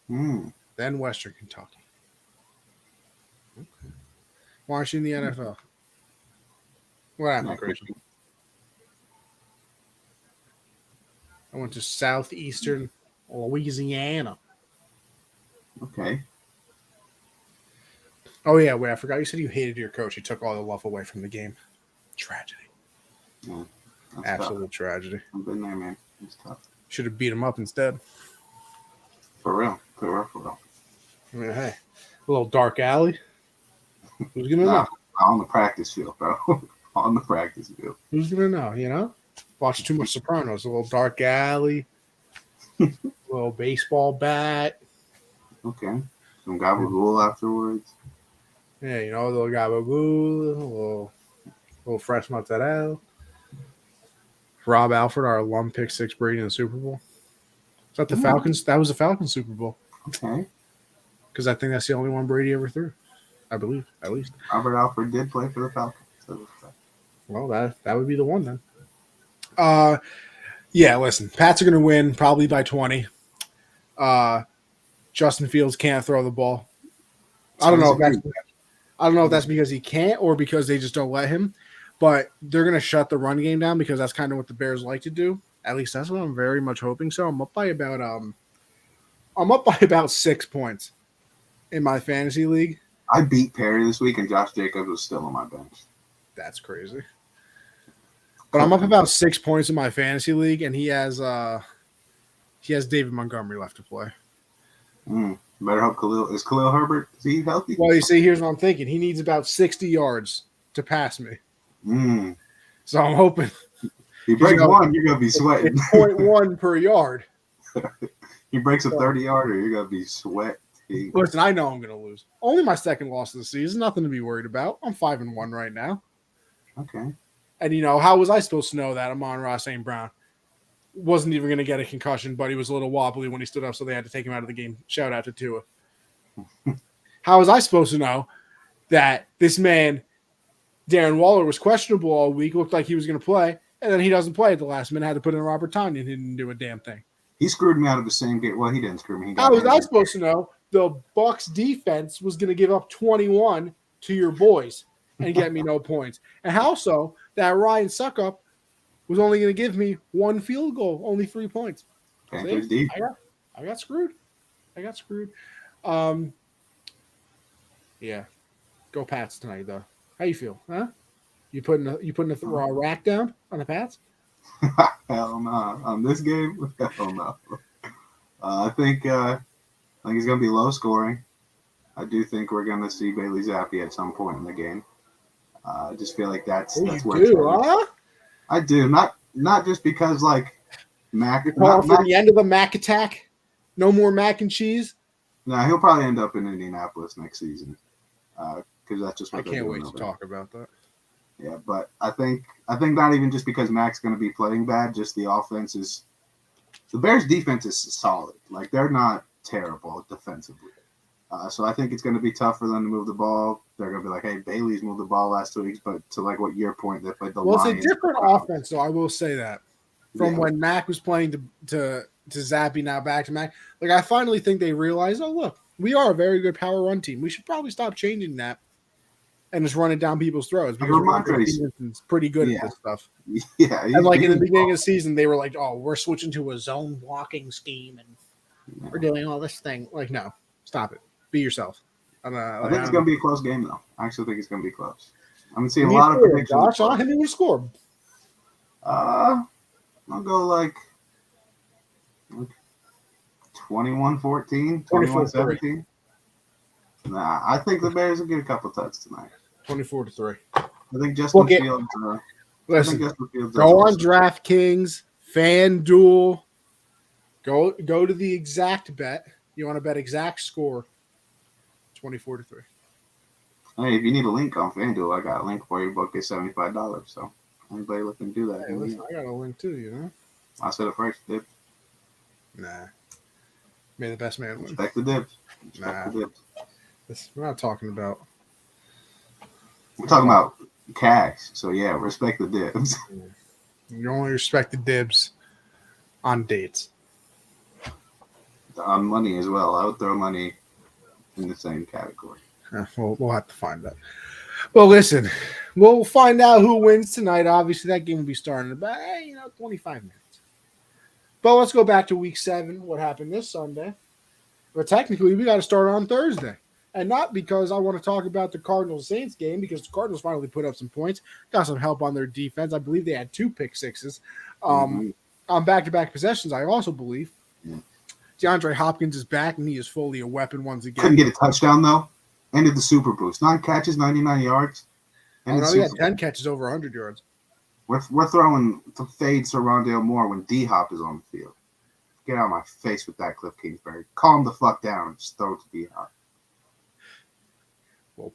Then Western Kentucky. Okay. Why aren't you in the NFL? What happened, Christian? I went to Southeastern Louisiana. Okay. Oh, yeah. Wait, I forgot you said you hated your coach. He took all the love away from the game. Tragedy. Yeah, absolute tough. Tragedy. I've been there, man. It's tough. Should have beat him up instead. For real. I mean, hey, a little dark alley. Who's going to know? On the practice field, bro. On the practice field. Who's gonna know? You know, watch too much Sopranos. A little dark alley, a little baseball bat. Okay. Some gabagool afterwards. Yeah, you know, a little gabagool, a little fresh mozzarella. Rob Alford, our alum, picked 6 Brady in the Super Bowl. Is that the Falcons? That was the Falcons Super Bowl. Okay. Because I think that's the only one Brady ever threw. I believe, at least. Robert Alford did play for the Falcons. So well, that would be the one then. Yeah, listen, Pats are going to win probably by 20. Justin Fields can't throw the ball. I don't know if that's because he can't or because they just don't let him. But they're going to shut the run game down because that's kind of what the Bears like to do. At least that's what I'm very much hoping. So I'm up by about 6 points in my fantasy league. I beat Perry this week, and Josh Jacobs was still on my bench. That's crazy. But I'm up about 6 points in my fantasy league, and he has David Montgomery left to play. Better hope Khalil Herbert, is he healthy? Well, you see, here's what I'm thinking. He needs about 60 yards to pass me. So I'm hoping. He breaks one, you're going to be sweating. 0.1 per yard. He breaks a 30-yarder, you're going to be sweating. Listen, I know I'm going to lose. Only my second loss of the season. Nothing to be worried about. I'm 5-1 right now. Okay. And, you know, how was I supposed to know that Amon-Ra St. Brown wasn't even going to get a concussion, but he was a little wobbly when he stood up, so they had to take him out of the game. Shout out to Tua. How was I supposed to know that this man, Darren Waller, was questionable all week, looked like he was going to play, and then he doesn't play at the last minute, had to put in Robert Tonyan, and he didn't do a damn thing. He screwed me out of the same game. Well, he didn't screw me. How was I supposed to know the Bucks defense was going to give up 21 to your boys and get me no points? And how so that Ryan Suckup was only going to give me 1 field goal, only 3 points? See, I got screwed. Yeah. Go Pats tonight, though. How you feel? Huh? You putting a rack down on the Pats? Hell no. On this game? Hell no. I think it's going to be low scoring. I do think we're going to see Bailey Zappi at some point in the game. I just feel like that's where it's huh? I do. Not just because, like, Mac. You're calling for the end of the Mac attack? No more mac and cheese? No, he'll probably end up in Indianapolis next season. Because that's just what I can't wait to talk about that. Yeah, but I think not even just because Mac's going to be playing bad, just the offense is – the Bears' defense is solid. Like, they're not terrible defensively. So I think it's going to be tough for them to move the ball. They're going to be like, hey, Bailey's moved the ball last 2 weeks, but to, like, what your point, they played the Lions. Well, it's a different offense, though. I will say that. From when Mac was playing to Zappi, now back to Mac. Like, I finally think they realize, oh, look, we are a very good power run team. We should probably stop changing that and just run it down people's throats because is pretty good at this stuff. Yeah. And, like, in the beginning of the season, they were like, oh, we're switching to a zone blocking scheme and we're doing all this thing. Like, no, stop it. Be yourself. I think it's going to be a close game, though. I actually think it's going to be close. I'm seeing a lot of predictions. Josh, how many will score? I'll go like 21-14, 21-17. Nah, I think the Bears will get a couple touchdowns tonight. 24-3. I think Justin Fields. Listen, go on DraftKings, FanDuel. Go to the exact bet. You want to bet exact score? 24-3. Hey, if you need a link on FanDuel, I got a link for you. Book is $75. So anybody looking to do that? Hey, listen, I got a link too. You know. I said it first, dip. Nah. May the best man win. Respect the dips. We're not talking about. We're talking about cash. So yeah, respect the dibs. You only respect the dibs on dates. On money as well. I would throw money in the same category. We'll have to find that. Well, listen, we'll find out who wins tonight. Obviously, that game will be starting in about 25 minutes. But let's go back to Week 7. What happened this Sunday? But technically, we got to start on Thursday. And not because I want to talk about the Cardinals-Saints game, because the Cardinals finally put up some points, got some help on their defense. I believe they had 2 pick sixes. On back-to-back possessions, I also believe. DeAndre Hopkins is back, and he is fully a weapon once again. Couldn't get a touchdown, though. Ended the super boost. 9 catches, 99 yards. Oh, no, he had 10 catches over 100 yards. We're throwing the fades to Rondale Moore when D-Hop is on the field. Get out of my face with that, Cliff Kingsbury. Calm the fuck down and just throw it to D-Hop. Well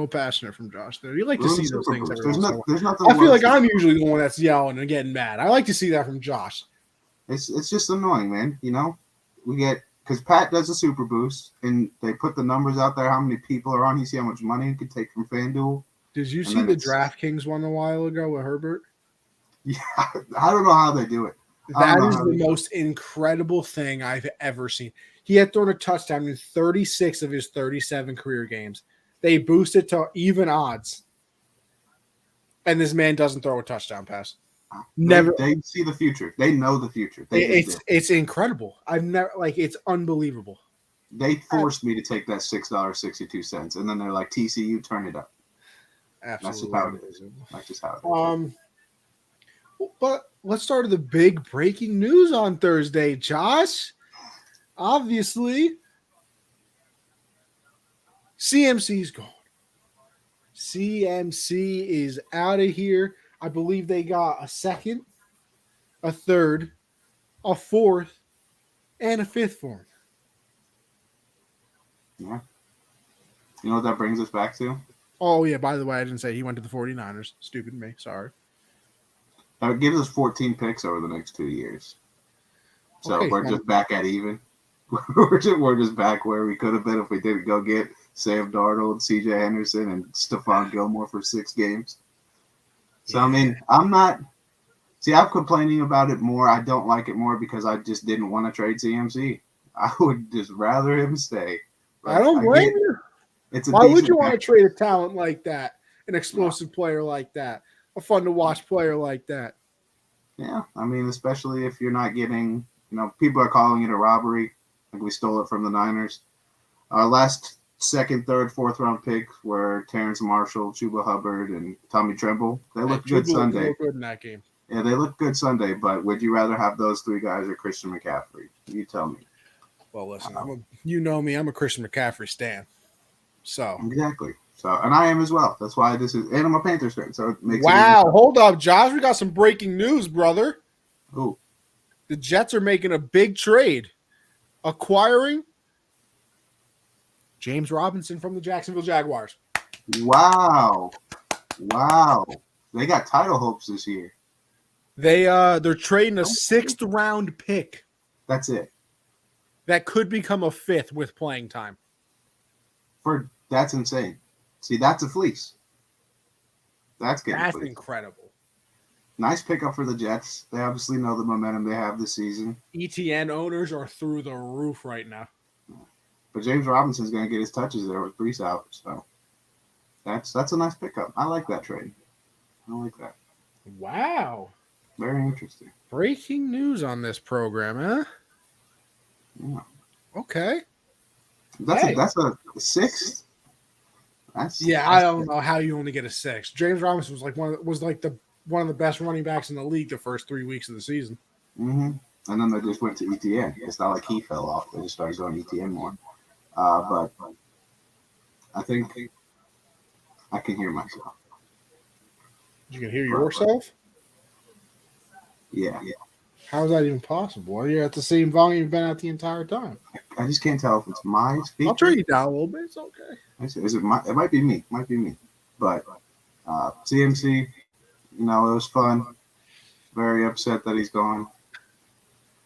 passionate from Josh there. You like to see those things every once in a while. There's nothing. I feel like I'm usually the one that's yelling and getting mad. I like to see that from Josh. It's just annoying, man. You know, we get because Pat does a super boost and they put the numbers out there, how many people are on. You see how much money you could take from FanDuel. Did you see the DraftKings one a while ago with Herbert? Yeah, I don't know how they do it. That is the most incredible thing I've ever seen. He had thrown a touchdown in 36 of his 37 career games. They boosted to even odds. And this man doesn't throw a touchdown pass. Never. They see the future. They know the future. It's incredible. I've never it's unbelievable. They forced me to take that $6.62, and then they're like, TCU, turn it up. Absolutely. That's just how it is. That's just how it is. But let's start with the big breaking news on Thursday, Josh. Obviously, CMC's gone. CMC is out of here. I believe they got a second, a third, a fourth, and a fifth for him. Yeah. You know what that brings us back to? Oh, yeah. By the way, I didn't say he went to the 49ers. Stupid me. Sorry. It gives us 14 picks over the next 2 years. So okay, we're just back at even. we're just back where we could have been if we didn't go get Sam Darnold, CJ Henderson, and Stephon Gilmore for 6 games. So, yeah. I mean, I'm complaining about it more. I don't like it more because I just didn't want to trade CMC. I would just rather him stay. But I don't blame you. Why would you want to trade a talent like that, an explosive player like that, a fun-to-watch player like that? Yeah, I mean, especially if you're not getting, people are calling it a robbery. Like we stole it from the Niners. Our last second, third, fourth round picks were Terrence Marshall, Chuba Hubbard, and Tommy Tremble. They looked good Sunday. They looked good in that game. Yeah, they looked good Sunday, but would you rather have those 3 guys or Christian McCaffrey? You tell me. Well, listen, you know me. I'm a Christian McCaffrey stan. So exactly. So, and I am as well. That's why and I'm a Panthers fan. So it makes hold up, Josh. We got some breaking news, brother. Ooh. The Jets are making a big trade, acquiring James Robinson from the Jacksonville Jaguars. Wow. They got title hopes this year. They're trading a 6th round pick. That's it. That could become a 5th with playing time. That's insane. See, that's a fleece. That's incredible. Nice pickup for the Jets. They obviously know the momentum they have this season. ETN owners are through the roof right now. But James Robinson's going to get his touches there with Brees out. So that's a nice pickup. I like that trade. I like that. Wow. Very interesting. Breaking news on this program, huh? Yeah. Okay. That's a 6th. I don't know how you only get a 6. James Robinson was one of the best running backs in the league the first 3 weeks of the season. Mm-hmm. And then they just went to ETN. It's not like he fell off. They just started going ETN more. But I think I can hear myself. You can hear yourself? Yeah. How is that even possible? You're at the same volume you've been at the entire time. I just can't tell if it's my speaker. I'll turn you down a little bit. It's okay. Is it it might be me. But CMC, it was fun. Very upset that he's gone.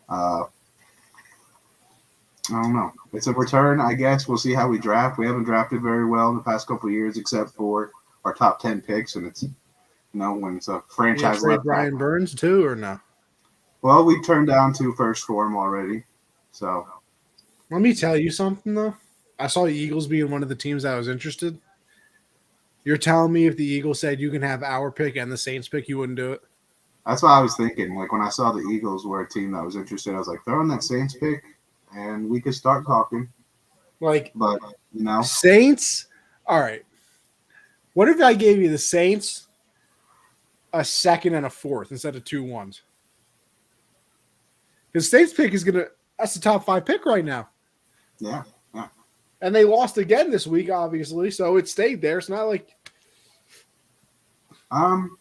I don't know. It's a return, I guess. We'll see how we draft. We haven't drafted very well in the past couple of years, except for our top 10 picks, and it's when it's a franchise. You Brian Burns too, or no? Well, we turned down 2 firsts for him already. So let me tell you something though. I saw the Eagles being one of the teams that was interested. You're telling me if the Eagles said you can have our pick and the Saints pick, you wouldn't do it? That's what I was thinking. Like when I saw the Eagles were a team that was interested, I was like, throw in that Saints pick and we could start talking. But Saints? All right. What if I gave you the Saints, a 2nd and a 4th instead of 2 1s? Because Saints pick that's the top 5 pick right now. Yeah. And they lost again this week, obviously, so it stayed there. It's not like Um,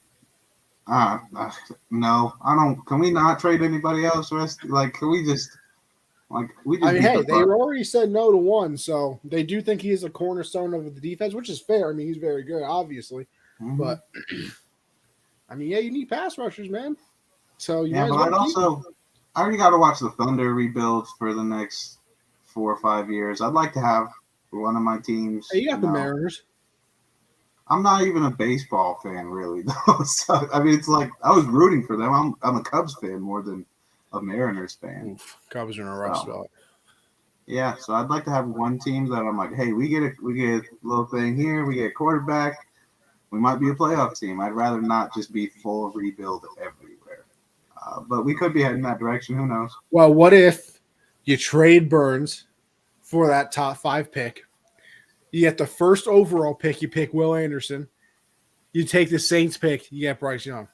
no, I don't. Can we not trade anybody else? Can we just we just I mean, beat hey, the they Bucks? already said no to one, so they do think he is a cornerstone of the defense, which is fair. I mean, he's very good, obviously, Mm-hmm. but I mean, yeah, you need pass rushers, man. So you Yeah, might as but well keep them. I already got to watch the Thunder rebuild for the next 4 or 5 years. I'd like to have one of my teams. Hey, you got the Mariners. I'm not even a baseball fan, really, though. So, I mean, it's like I was rooting for them. I'm a Cubs fan more than a Mariners fan. Oof, Cubs are in a rough So, spot. yeah, so I'd like to have one team that I'm like, hey, we get a little thing here, we get a quarterback, we might be a playoff team. I'd rather not just be full rebuild everywhere. But we could be heading that direction. Who knows? Well, what if you trade Burns for that top 5 pick? You get the first overall pick. You pick Will Anderson. You take the Saints pick. You get Bryce Young.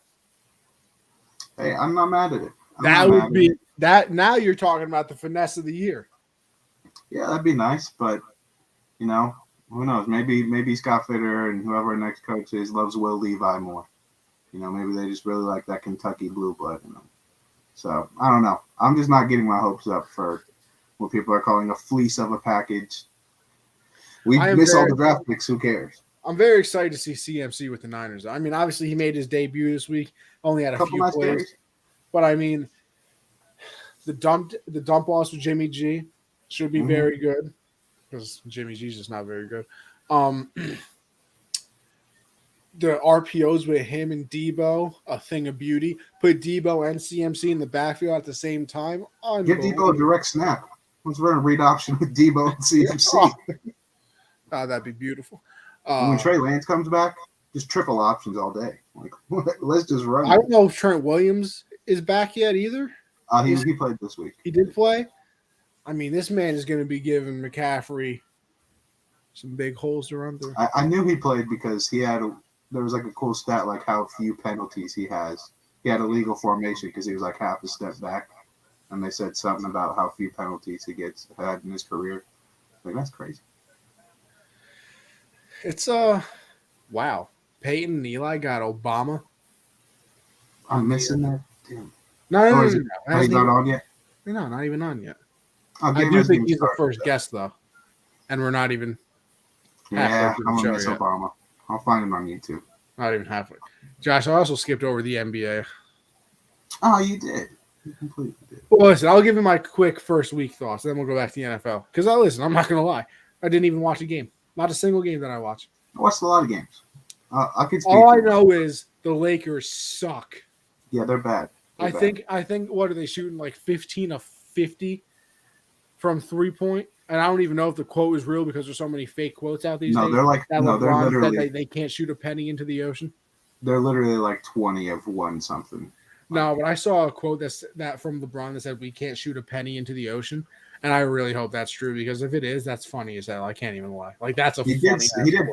Hey, I'm not mad at it. That would be that. Now you're talking about the finesse of the year. Yeah, that'd be nice, but you know, who knows? Maybe Scott Fitter and whoever our next coach is loves Will Levi more. You know, maybe they just really like that Kentucky blue blood. So I don't know. I'm just not getting my hopes up for what people are calling a fleece of a package. We miss all the draft picks. Who cares? I'm very excited to see CMC with the Niners. I mean, obviously he made his debut this week. Only had a few nice plays, carries. but I mean, the dump offs with Jimmy G should be very good because Jimmy G's just not very good. The RPOs with him and Debo, a thing of beauty. Put Debo and CMC in the backfield at the same time. Give Debo a direct snap. Let's run a read option with Debo and CMC. Oh, that'd be beautiful. When Trey Lance comes back, just triple options all day. Let's just run. I don't know if Trent Williams is back yet either. He played this week. He did play. I mean, this man is going to be giving McCaffrey some big holes to run through. I knew he played because there was like a cool stat like how few penalties he has. He had a legal formation because he was like half a step back, and they said something about how few penalties he had in his career. Like that's crazy. It's wow. Peyton and Eli got Obama. I'm missing that. Damn. No. He's not on yet. No, not even on yet. I do think he's the first guest though, and we're not even. Yeah, I'm gonna miss Obama. I'll find him on YouTube. Not even halfway. Josh, I also skipped over the NBA. Oh, you did. You completely did. Well, listen, I'll give you my quick first week thoughts. Then we'll go back to the NFL. Because I'm not going to lie. I didn't even watch a game. Not a single game that I watched. I watched a lot of games. I could. All I know is the Lakers suck. Yeah, they're bad. I think. What are they shooting? Like 15 of 50 from 3-point. And I don't even know if the quote is real because there's so many fake quotes out these days. They're like they're literally they can't shoot a penny into the ocean. They're literally like 20 of one something. No, but I saw a quote that from LeBron that said we can't shoot a penny into the ocean, and I really hope that's true because if it is, that's funny as hell. I can't even lie. Like that's a. He did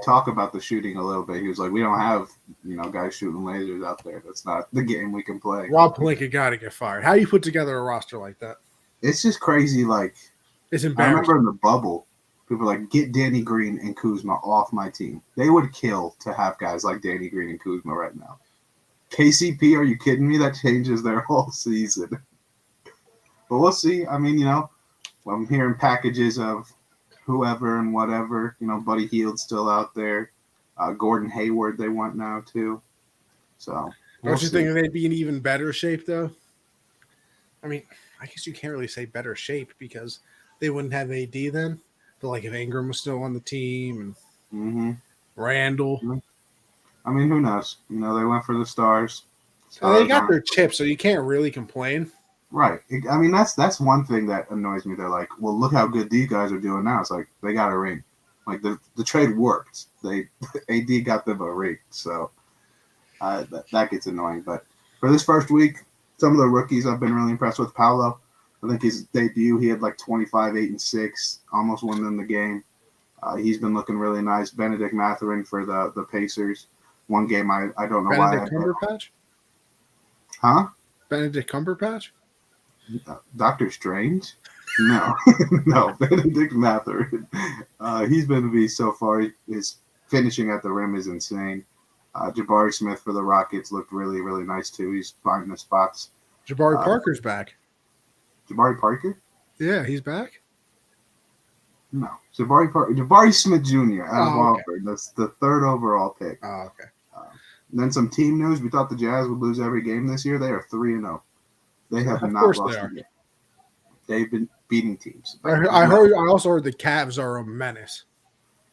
talk about the shooting a little bit. He was like, "We don't have guys shooting lasers out there. That's not the game we can play." Rob Pelinka got to get fired. How do you put together a roster like that? It's just crazy. Like it's embarrassing. I remember in the bubble, people were like, "Get Danny Green and Kuzma off my team." They would kill to have guys like Danny Green and Kuzma right now. KCP, are you kidding me? That changes their whole season. But we'll see. I mean, I'm hearing packages of whoever and whatever. Buddy Hield's still out there. Gordon Hayward they want now too. So don't you think they'd be in even better shape though? I mean, I guess you can't really say better shape because they wouldn't have AD then. But like if Ingram was still on the team and Randall. Mm-hmm. I mean, who knows? They went for the stars. They got their chips, so you can't really complain. Right. I mean, that's one thing that annoys me. They're like, well, look how good these guys are doing now. It's like they got a ring. Like the trade worked. AD got them a ring. So that gets annoying. But for this first week, some of the rookies I've been really impressed with. Paolo, I think his debut, he had like 25, 8, and 6, almost won them the game. He's been looking really nice. Benedict Mathurin for the Pacers. One game I don't know why. Benedict Cumberbatch? Huh? Benedict Cumberbatch? Doctor Strange? No. No, Benedict Mathurin. He's been to be so far. His finishing at the rim is insane. Jabari Smith for the Rockets looked really, really nice too. He's finding the spots. Jabari Parker's back. Jabari Parker? Yeah, he's back. No, Jabari Smith Jr. out of Auburn. That's the 3rd overall pick. Oh, okay. Then some team news. We thought the Jazz would lose every game this year. They are 3-0. They have not lost a game. They've been beating teams. I also heard the Cavs are a menace.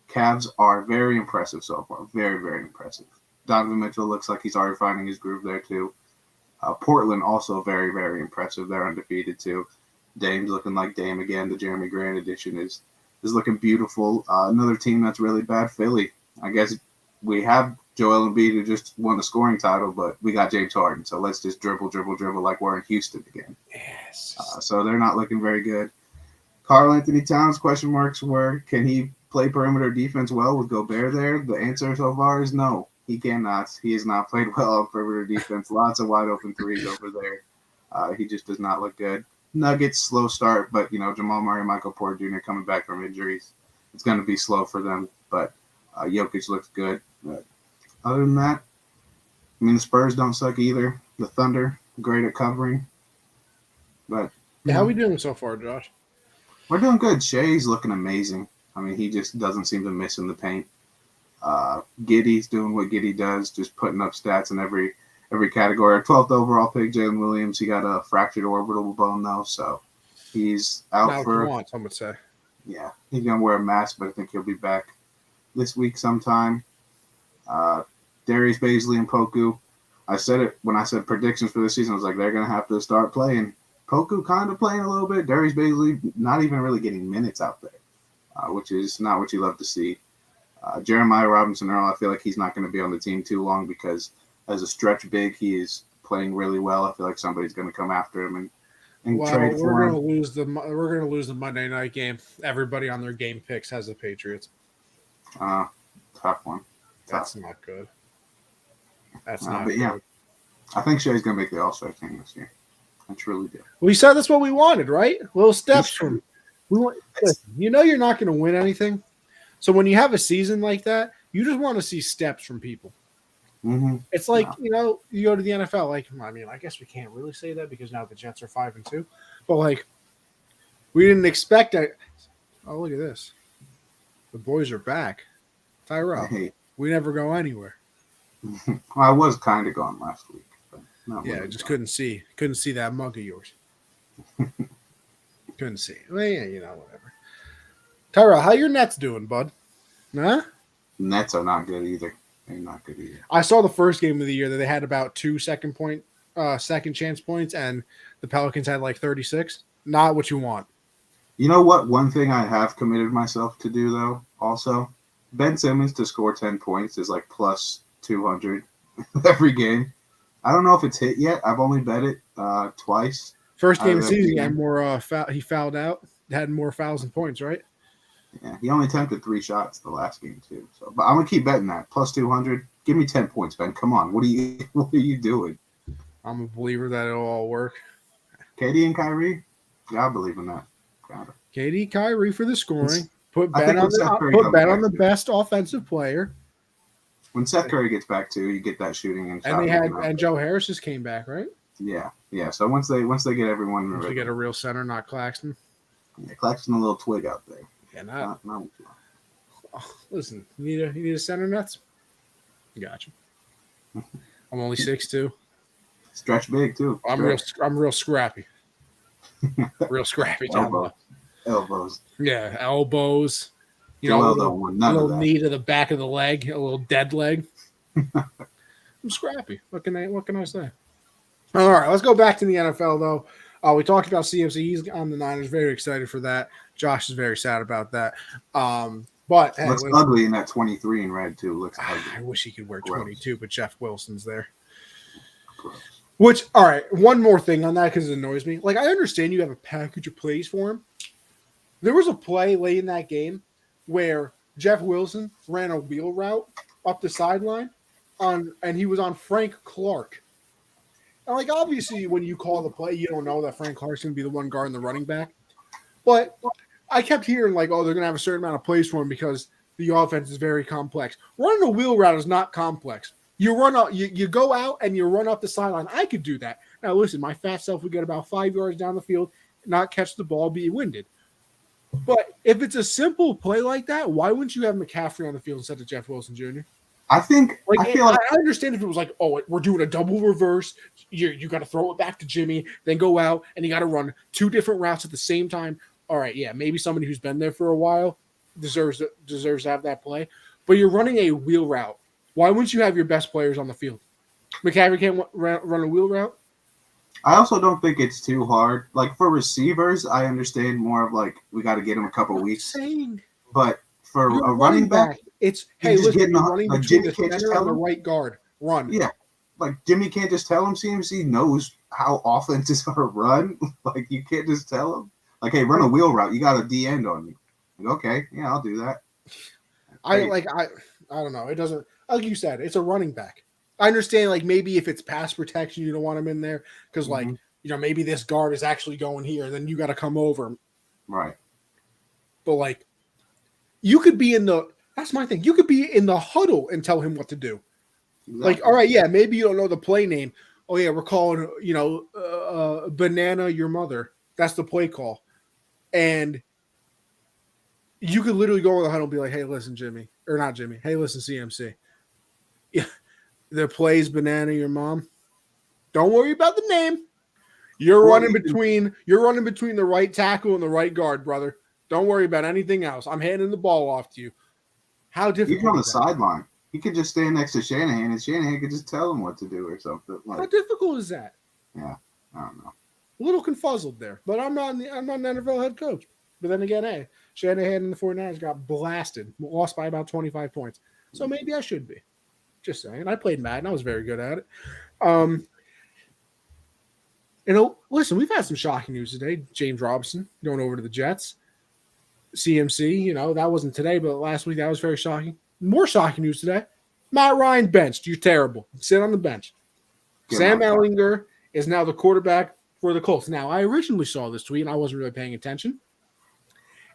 Cavs are very impressive so far. Very, very impressive. Donovan Mitchell looks like he's already finding his groove there too. Portland also very, very impressive. They're undefeated too. Dame's looking like Dame again. The Jeremy Grant edition is looking beautiful. Another team that's really bad, Philly. I guess we have Joel Embiid who just won the scoring title, but we got James Harden. So let's just dribble like we're in Houston again. Yes. So they're not looking very good. Karl Anthony Towns, question marks were, can he play perimeter defense well with Gobert there? The answer so far is no. He cannot. He has not played well on perimeter defense. Lots of wide open threes over there. He just does not look good. Nuggets, slow start, but, Jamal Murray and Michael Porter Jr. coming back from injuries. It's going to be slow for them, but Jokic looks good. But other than that, the Spurs don't suck either. The Thunder, great at covering. But how are we doing so far, Josh? We're doing good. Shea's looking amazing. He just doesn't seem to miss in the paint. Giddey's doing what Giddey does, just putting up stats in every category. Our 12th overall pick, Jalen Williams, he got a fractured orbital bone though, so he's out for. Some would say. Yeah, he's gonna wear a mask, but I think he'll be back this week sometime. Darius Bazley and Poku. I said it when I said predictions for this season. I was like, they're gonna have to start playing. Poku kind of playing a little bit. Darius Bazley not even really getting minutes out there, which is not what you love to see. Jeremiah Robinson Earl, I feel like he's not going to be on the team too long because as a stretch big, he is playing really well. I feel like somebody's going to come after him and trade for him. We're going to lose the Monday night game. Everybody on their game picks has the Patriots. Tough one. That's not good. That's not good. Yeah, I think Shea's going to make the All-Star team this year. I truly do. We said that's what we wanted, right? Little steps from. You're not going to win anything. So when you have a season like that, you just want to see steps from people. Mm-hmm. It's like, you go to the NFL. Like, I guess we can't really say that because now the Jets are 5-2. But we didn't expect that. Oh, look at this. The boys are back. Tyrell. Hey. We never go anywhere. Well, I was kind of gone last week. But just couldn't see that mug of yours. Couldn't see. Well, yeah, whatever. Tyrell, how your Nets doing, bud? Huh? Nets are not good either. They're not good either. I saw the first game of the year that they had about 2 second chance points, and the Pelicans had 36. Not what you want. You know what? One thing I have committed myself to do, though, also, Ben Simmons to score 10 points is plus 200 every game. I don't know if it's hit yet. I've only bet it twice. First game of the season, he had more. He fouled out. Had more fouls than points, right? Yeah, he only attempted 3 shots the last game too. So, but I'm gonna keep betting that plus 200. Give me 10 points, Ben. Come on, what are you doing? I'm a believer that it'll all work. KD and Kyrie, yeah, I believe in that. KD, Kyrie for the scoring. Put Ben on the best offensive player. When Seth Curry gets back too, you get that shooting and Joe Harris just came back, right? Yeah. So once they get everyone, once we get a real center, not Claxton. Yeah, Claxton a little twig out there. Yeah, not listen, you need a center nuts? Gotcha. I'm only 6'2". Stretch big too. I'm real scrappy. Real scrappy. Elbows. Yeah, elbows. A little knee to the back of the leg, a little dead leg. I'm scrappy. What can I say? All right, let's go back to the NFL though. We talked about CMC. He's on the Niners. Very excited for that. Josh is very sad about that. But looks ugly in that 23 in red too. Looks ugly. I wish he could wear 22, but Jeff Wilson's there. Which, all right, one more thing on that because it annoys me. I understand you have a package of plays for him. There was a play late in that game where Jeff Wilson ran a wheel route up the sideline and he was on Frank Clark. And obviously when you call the play, you don't know that Frank Clark's going to be the one guarding the running back. But I kept hearing they're going to have a certain amount of plays for him because the offense is very complex. Running a wheel route is not complex. You run out, you go out and you run up the sideline. I could do that. Now, listen, my fat self would get about 5 yards down the field, not catch the ball, be winded. But if it's a simple play like that, why wouldn't you have McCaffrey on the field instead of Jeff Wilson Jr.? I feel like I understand if it was like, oh, we're doing a double reverse. You got to throw it back to Jimmy, then go out, and you got to run 2 different routes at the same time. All right, yeah, maybe somebody who's been there for a while deserves to have that play. But you're running a wheel route. Why wouldn't you have your best players on the field? McCaffrey can't run a wheel route? I also don't think it's too hard. Like, for receivers, I understand more of, like, we got to get them a couple weeks. But for a running back, it's, hey, listen, you're running like between Jimmy the can't just center tell and the him. right guard. Run. Yeah. Like, Jimmy can't just tell him. CMC knows how offenses are run. Like, you can't just tell him. Like, hey, run a wheel route. You got a D end on you. Like, okay, yeah, I'll do that. I don't know. It doesn't, like you said, it's a running back. I understand, like, maybe if it's pass protection, you don't want him in there because, like, maybe this guard is actually going here, and then you got to come over. Right. But, like, you could be that's my thing. You could be in the huddle and tell him what to do. Exactly. Like, all right, yeah, maybe you don't know the play name. Oh, yeah, we're calling, banana your mother. That's the play call. And you could literally go in the huddle and be like, hey, listen, Jimmy. Or not Jimmy. Hey, listen, CMC. Yeah. The play's banana your mom. Don't worry about the name. You're running between the right tackle and the right guard, brother. Don't worry about anything else. I'm handing the ball off to you. How difficult? Even on the sideline, he could just stand next to Shanahan, and Shanahan could just tell him what to do or something. Like, how difficult is that? Yeah, I don't know. A little confuzzled there, but I'm not an NFL head coach. But then again, hey, Shanahan and the 49ers got blasted, lost by about 25 points. So maybe I should be. Just saying. I played Madden. I was very good at it. Listen, we've had some shocking news today. James Robinson going over to the Jets. CMC, that wasn't today, but last week that was very shocking. More shocking news today. Matt Ryan benched. You're terrible. Sit on the bench. Sam Ehlinger is now the quarterback for the Colts. Now, I originally saw this tweet, and I wasn't really paying attention.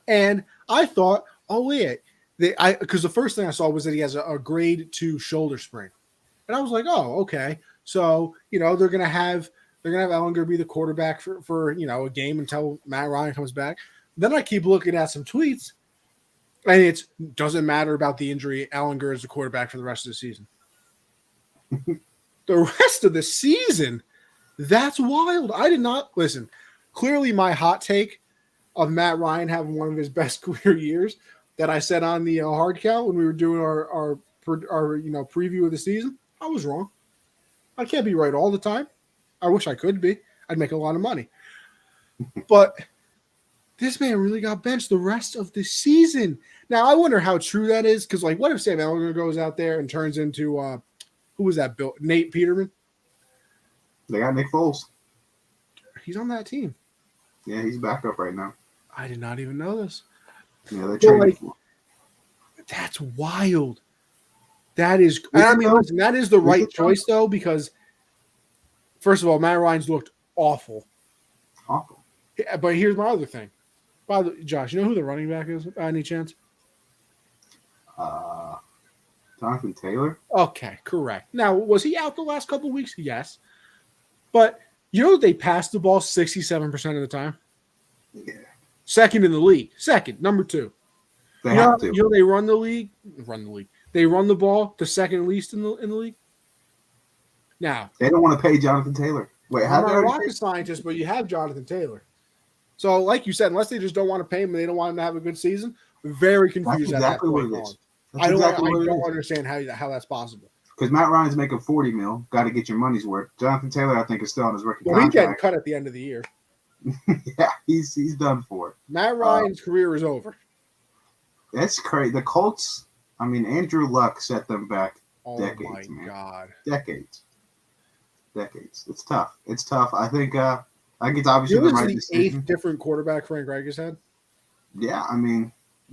And I thought, oh, yeah. Because the first thing I saw was that he has a grade 2 shoulder sprain. And I was like, oh, okay. So, they're going to have Ehlinger be the quarterback for a game until Matt Ryan comes back. Then I keep looking at some tweets, and it doesn't matter about the injury. Ehlinger is the quarterback for the rest of the season. The rest of the season? That's wild. I did not listen. Clearly, my hot take of Matt Ryan having one of his best career years that I said on the hard count when we were doing our preview of the season, I was wrong. I can't be right all the time. I wish I could be. I'd make a lot of money. But this man really got benched the rest of the season. Now, I wonder how true that is, because, like, what if Sam Ehlinger goes out there and turns into, who was that, Bill? Nate Peterman? They got Nick Foles. He's on that team. Yeah, he's back up right now. I did not even know this. Yeah, they traded for him. That's wild. That is, listen, that is the right choice, though, because, first of all, Matt Ryan's looked awful. Awful. But here's my other thing. By the way, Josh, you know who the running back is by any chance? Jonathan Taylor? Okay, correct. Now, was he out the last couple of weeks? Yes. But you know they passed the ball 67% of the time? Yeah. Second in the league. Number 2. They have to. You know they run the league. They run the ball the second least in the league. Now they don't want to pay Jonathan Taylor. Wait, I'm not a rocket scientist, but you have Jonathan Taylor. So, like you said, unless they just don't want to pay him and they don't want him to have a good season, very confused. That's exactly what it is. I don't understand how that's possible. Because Matt Ryan's making $40 million. Got to get your money's worth. Jonathan Taylor, I think, is still on his rookie contract. He's getting cut at the end of the year. Yeah, he's done for it. Matt Ryan's career is over. That's crazy. The Colts, Andrew Luck set them back decades, Oh, my God. Decades. It's tough. I think it's obviously the right decision. 8th different quarterback Frank Reich has had? Yeah,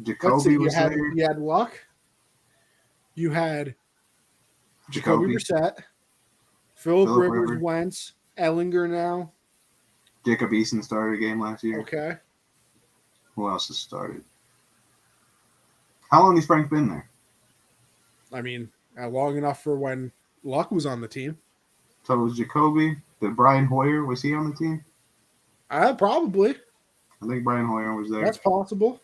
Jacoby was there. You had Luck. You had Jacoby Brissett. Phillip Rivers, Wentz, Ehlinger now. Jacob Eason started a game last year. Okay. Who else has started? How long has Frank been there? Long enough for when Luck was on the team. So it was Jacoby. Did Brian Hoyer, was he on the team? Probably. I think Brian Hoyer was there. That's possible.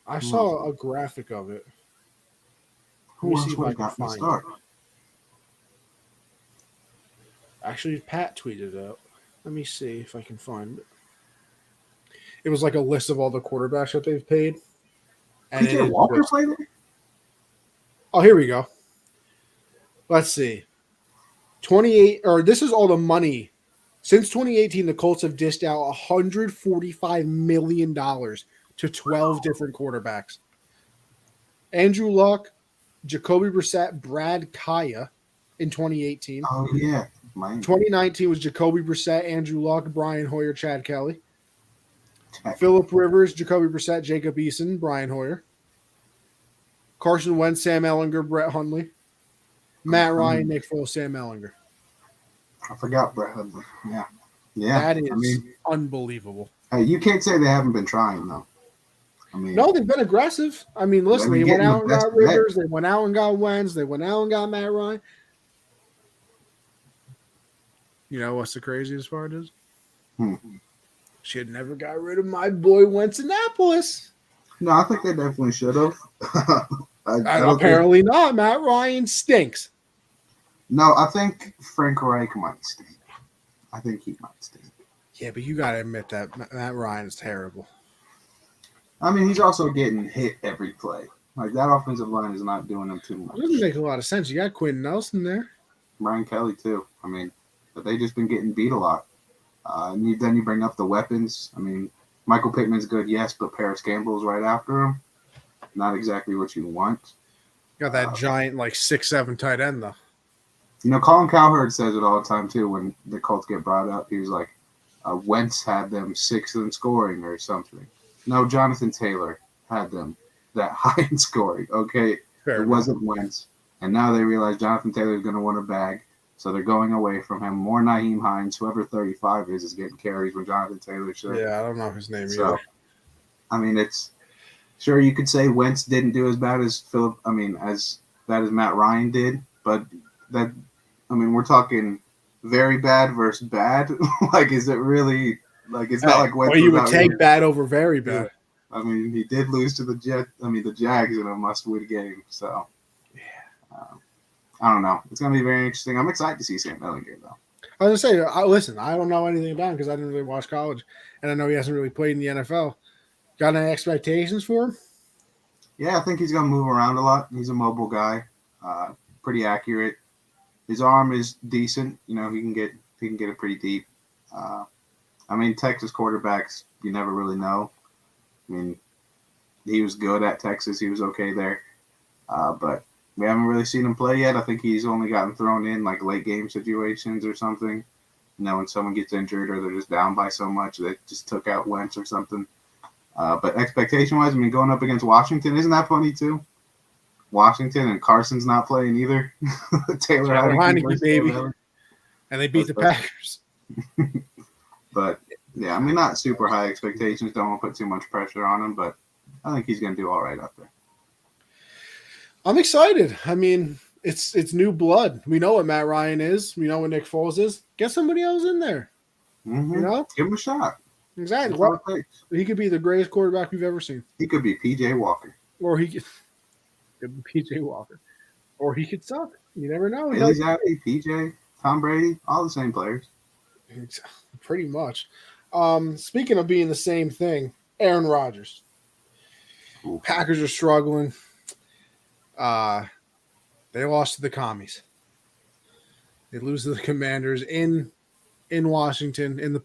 I Who saw else? a graphic of it. Who Let me else see if would I have can gotten the find start? it. Actually, Pat tweeted it out. Let me see if I can find it. It was like a list of all the quarterbacks that they've paid. And PJ Walker played there? Oh, here we go. Let's see. 28, or this is all the money. Since 2018, the Colts have dished out $145 million to 12 different quarterbacks. Andrew Luck, Jacoby Brissett, Brad Kaya in 2018. Oh, yeah. Miami. 2019 was Jacoby Brissett, Andrew Luck, Brian Hoyer, Chad Kelly. Tech. Phillip Rivers, Jacoby Brissett, Jacob Eason, Brian Hoyer. Carson Wentz, Sam Ellinger, Brett Hundley. Matt Ryan, Nick Foles, Sam Ellinger. I forgot Brett Hundley. Yeah. Yeah. That is unbelievable. Hey, you can't say they haven't been trying, though. I mean, No, they've been aggressive. I mean, listen, They've they been went getting out and the best got Rivers. They went out and got Wentz. They went out and got Matt Ryan. You know what's the craziest part is? Should never got rid of my boy Wentz-Annapolis. no, I think they definitely should have. Apparently not. Matt Ryan stinks. No, I think Frank Reich might stink. I think he might stink. Yeah, but you got to admit that Matt Ryan is terrible. I mean, he's also getting hit every play. Like, that offensive line is not doing him too much. It doesn't make a lot of sense. You got Quentin Nelson there. Brian Kelly, too. I mean, but they just been getting beat a lot. And then you bring up the weapons. I mean, Michael Pittman's good, yes, but Paris Campbell's right after him. Not exactly what you want. You got that giant, like 6'7" tight end, though. You know, Colin Cowherd says it all the time, too, when the Colts get brought up. He was like, Wentz had them sixth in scoring or something. No, Jonathan Taylor had them that high in scoring. Okay, Fair it enough. wasn't Wentz. And now they realize Jonathan Taylor is going to win a bag, so they're going away from him. More Naheem Hines, whoever 35 is getting carries when Jonathan Taylor should. Yeah, I don't know his name So, either. I mean, it's sure you could say Wentz didn't do as bad as as bad as Matt Ryan did, but that, I mean, we're talking very bad versus bad. Like, is it really like it's not like Wentz? Well, you would was out take here. bad over very bad. Yeah. I mean, he did lose to the Jags in a must-win game. So, I don't know. It's going to be very interesting. I'm excited to see Sam Ellinger, though. I was going to say, listen, I don't know anything about him because I didn't really watch college, and I know he hasn't really played in the NFL. Got any expectations for him? Yeah, I think he's going to move around a lot. He's a mobile guy, pretty accurate. His arm is decent. You know, he can get it pretty deep. I mean, Texas quarterbacks, you never really know. I mean, he was good at Texas. He was okay there. But we haven't really seen him play yet. I think he's only gotten thrown in like late game situations or something. You know, when someone gets injured or they're just down by so much, they just took out Wentz or something. But expectation-wise, I mean, going up against Washington, isn't that funny too? Washington and Carson's not playing either. Taylor Heineke, baby. And they beat the Packers. But, yeah, I mean, not super high expectations. Don't want to put too much pressure on him, but I think he's going to do all right up there. I'm excited. I mean, it's new blood. We know what Matt Ryan is. We know what Nick Foles is. Get somebody else in there. Mm-hmm. You know? Give him a shot. Exactly. Well, he could be the greatest quarterback we've ever seen. He could be P.J. Walker. Or he could be P.J. Walker. Or he could suck. You never know. Billy Zappi, P.J., Tom Brady, all the same players. Pretty much. Speaking of being the same thing, Aaron Rodgers. Ooh. Packers are struggling. They lost to the Commies. They lose to the Commanders in Washington in the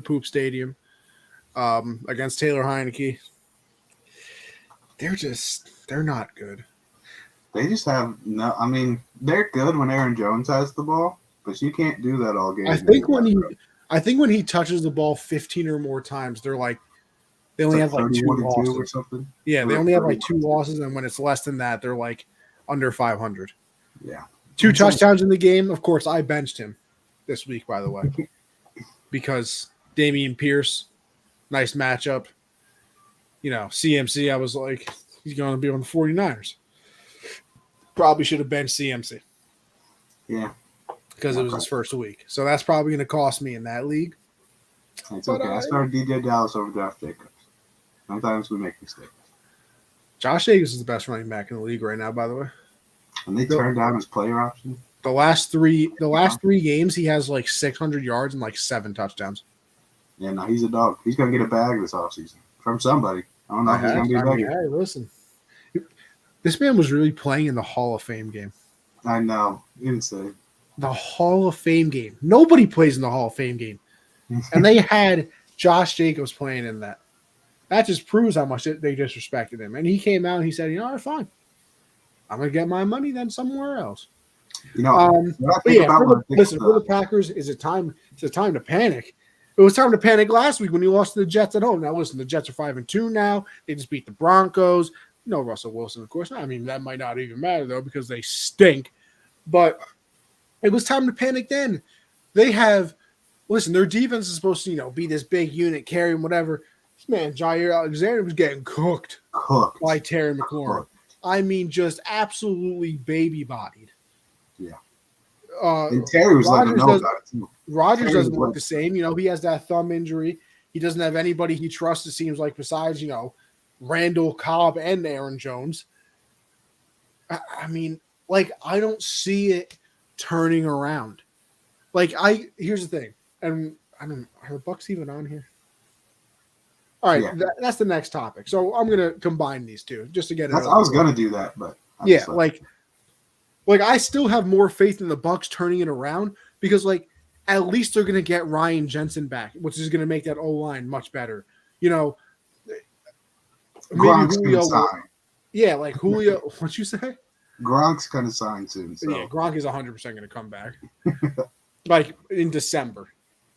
poop stadium against Taylor Heineke. They're not good. They just have no. I mean, they're good when Aaron Jones has the ball, but you can't do that all game. I think when he touches the ball 15 or more times, they only have like 2 losses or something. Yeah, they only have like 2 losses, and when it's less than that, they're like under 500. Yeah. 2 touchdowns in the game. Of course, I benched him this week, by the way, because Dameon Pierce, nice matchup. You know, CMC, I was like, he's going to be on the 49ers. Probably should have benched CMC. Yeah. Because it was his first week. So that's probably going to cost me in that league. It's okay. I started DJ Dallas over Josh Jacobs. Sometimes we make mistakes. Josh Jacobs is the best running back in the league right now, by the way. And they turned down his player option. The last three games, he has like 600 yards and like 7 touchdowns. Yeah, no, he's a dog. He's gonna get a bag this offseason from somebody. I don't know if he's gonna be begging. Hey, listen, this man was really playing in the Hall of Fame game. I know, insane. The Hall of Fame game. Nobody plays in the Hall of Fame game, and they had Josh Jacobs playing in that. That just proves how much they disrespected him. And he came out and he said, "You know, fine, I'm gonna get my money then somewhere else." You know, for the Packers, is it time? It's a time to panic. It was time to panic last week when you lost to the Jets at home. Now, listen, the Jets are 5-2 now. They just beat the Broncos. No Russell Wilson, of course. I mean, that might not even matter, though, because they stink. But it was time to panic then. They have – listen, their defense is supposed to, be this big unit, carrying whatever. This man, Jair Alexander, was getting cooked by Terry McLaurin. I mean, just absolutely baby-bodied. Yeah. And Terry was letting him know about it, too. Rodgers doesn't look the same. He has that thumb injury. He doesn't have anybody he trusts, it seems like, besides, Randall Cobb and Aaron Jones. I mean, I don't see it turning around. Here's the thing. And I don't are the Bucks even on here? All right, yeah. That's the next topic. So I'm going to combine these two just to get it. I was going to do that, but I still have more faith in the Bucks turning it around because, at least they're going to get Ryan Jensen back, which is going to make that O-line much better. Maybe Julio. Yeah, Julio. What'd you say? Gronk's going to sign soon. So. Yeah, Gronk is 100% going to come back. In December.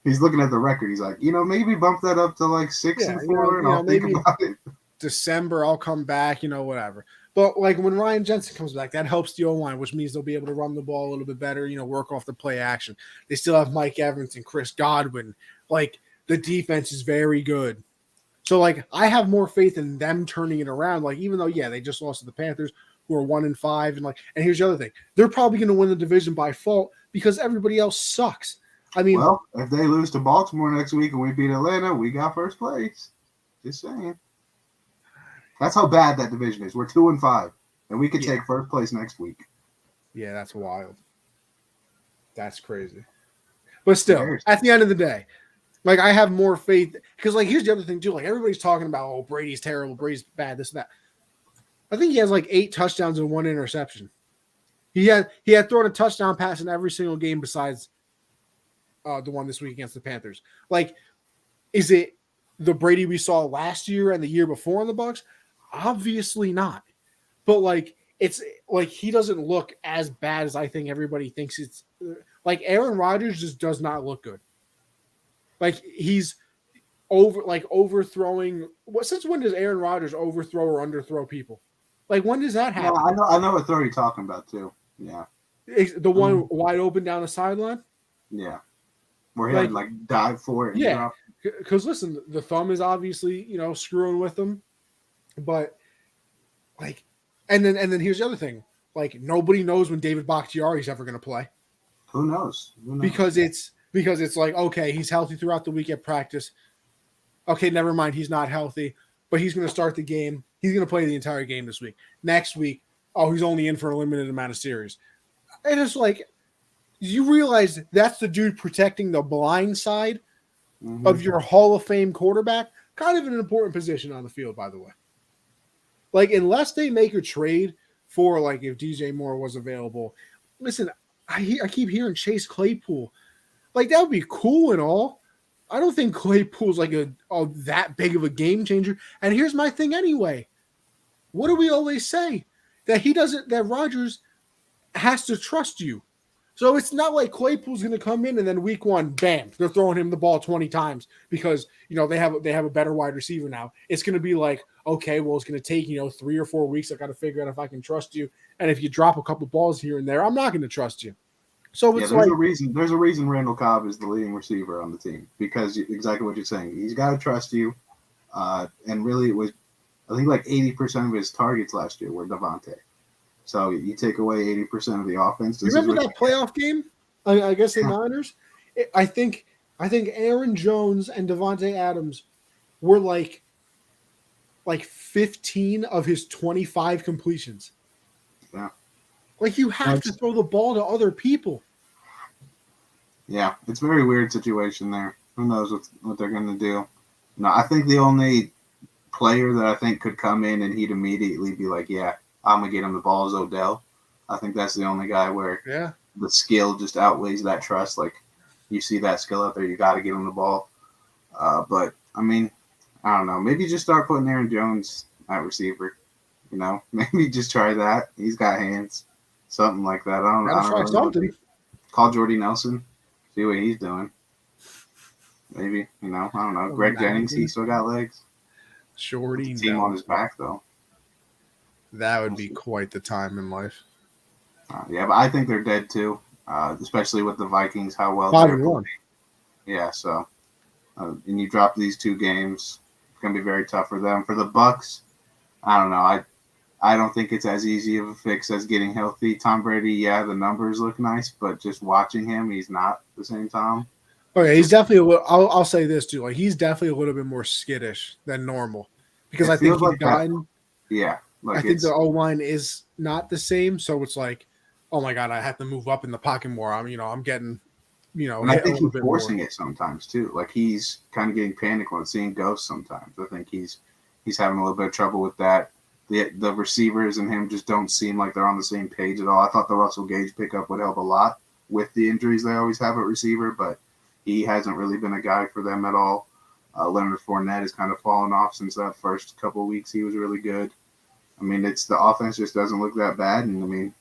He's looking at the record. He's like, maybe bump that up to 6-4, and I'll think about it. December, I'll come back, whatever. But when Ryan Jensen comes back, that helps the O-line, which means they'll be able to run the ball a little bit better, work off the play action. They still have Mike Evans and Chris Godwin. The defense is very good. So, I have more faith in them turning it around. Even though, they just lost to the Panthers, who are 1-5, and here's the other thing: they're probably going to win the division by fault because everybody else sucks. I mean, well, if they lose to Baltimore next week and we beat Atlanta, we got first place. Just saying. That's how bad that division is. We're 2-5, and we could take first place next week. Yeah, that's wild. That's crazy. But still, at the end of the day, I have more faith because, here's the other thing too. Everybody's talking about, oh, Brady's terrible, Brady's bad, this and that. I think he has 8 touchdowns and 1 interception. He had thrown a touchdown pass in every single game besides the one this week against the Panthers. Is it the Brady we saw last year and the year before in the Bucs? Obviously not. But it's he doesn't look as bad as I think everybody thinks it's Aaron Rodgers just does not look good. He's overthrowing. Since when does Aaron Rodgers overthrow or underthrow people? When does that happen? Yeah, I know what throw you're talking about too. Yeah. The one wide open down the sideline? Yeah. Where he had to dive for it. Yeah. Because listen, the thumb is obviously, screwing with him. But and then here's the other thing. Nobody knows when David Bakhtiari's ever gonna play. Who knows? Because it's okay, he's healthy throughout the week at practice. Okay, never mind, he's not healthy, but he's gonna start the game. He's gonna play the entire game this week. Next week, he's only in for a limited amount of series. And it's you realize that's the dude protecting the blind side of your Hall of Fame quarterback. Kind of an important position on the field, by the way. Unless they make a trade for, if DJ Moore was available. Listen, I keep hearing Chase Claypool. That would be cool and all. I don't think Claypool's that big of a game changer. And here's my thing anyway. What do we always say? That Rodgers has to trust you. So it's not like Claypool's going to come in and then week 1, bam, they're throwing him the ball 20 times because, they have a better wide receiver now. It's going to be okay, well, it's going to take, 3 or 4 weeks. I got to figure out if I can trust you. And if you drop a couple balls here and there, I'm not going to trust you. So it's there's a reason Randall Cobb is the leading receiver on the team because exactly what you're saying. He's got to trust you. And really it was, I think 80% of his targets last year were Devontae. So you take away 80% of the offense. You remember that playoff game? I guess the Niners. I think Aaron Jones and Devontae Adams were like 15 of his 25 completions. Yeah. Like you have to throw the ball to other people. Yeah, it's a very weird situation there. Who knows what they're going to do? No, I think the only player that I think could come in and he'd immediately be like, yeah, I'm going to get him the ball is Odell. I think that's the only guy where the skill just outweighs that trust. Like, you see that skill out there, you got to give him the ball. But, I mean, I don't know. Maybe just start putting Aaron Jones at receiver. You know, maybe just try that. He's got hands. Something like that. I don't really know. Call Jordy Nelson. See what he's doing. Maybe, you know, I don't know. Greg Jennings, he still got legs. Shorty team on his back, though. That would be quite the time in life. Yeah, but I think they're dead, too. Especially with the Vikings, how well they're playing. Yeah, so. And you drop these 2 games. It's going to be very tough for them. For the Bucks, I don't know. I don't think it's as easy of a fix as getting healthy. Tom Brady, yeah, the numbers look nice, but just watching him, he's not the same Tom. Oh yeah, he's definitely a little. I'll say this too. Like he's definitely a little bit more skittish than normal because I think he's gotten. Yeah, I think the O-line is not the same, so it's like, oh my god, I have to move up in the pocket more. I'm getting, And I think he's forcing it sometimes too. Like he's kind of getting panicked when seeing ghosts sometimes. I think he's having a little bit of trouble with that. The receivers and him just don't seem like they're on the same page at all. I thought the Russell Gage pickup would help a lot with the injuries they always have at receiver, but he hasn't really been a guy for them at all. Leonard Fournette has kind of fallen off since that first couple of weeks. He was really good. I mean, the offense just doesn't look that bad. And I mean,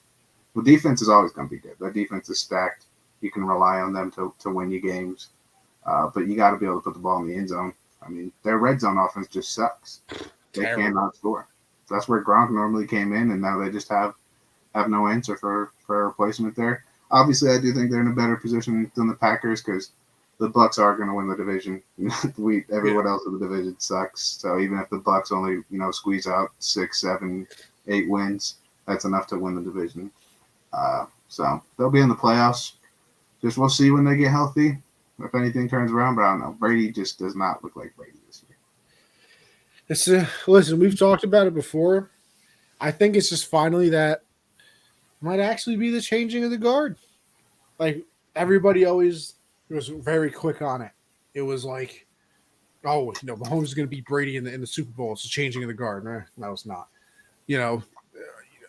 the defense is always going to be good. The defense is stacked. You can rely on them to win you games. But you got to be able to put the ball in the end zone. I mean, their red zone offense just sucks. They cannot score. That's where Gronk normally came in, and now they just have no answer for a replacement there. Obviously, I do think they're in a better position than the Packers because the Bucks are going to win the division. Everyone else in the division sucks. So even if the Bucks only squeeze out 6, 7, 8 wins, that's enough to win the division. So they'll be in the playoffs. Just we'll see when they get healthy if anything turns around. But I don't know. Brady just does not look like Brady this year. Listen, we've talked about it before. I think it's just finally that might actually be the changing of the guard. Like everybody always was very quick on it. It was like, oh, Mahomes is going to beat Brady in the Super Bowl. It's the changing of the guard. No, it's not.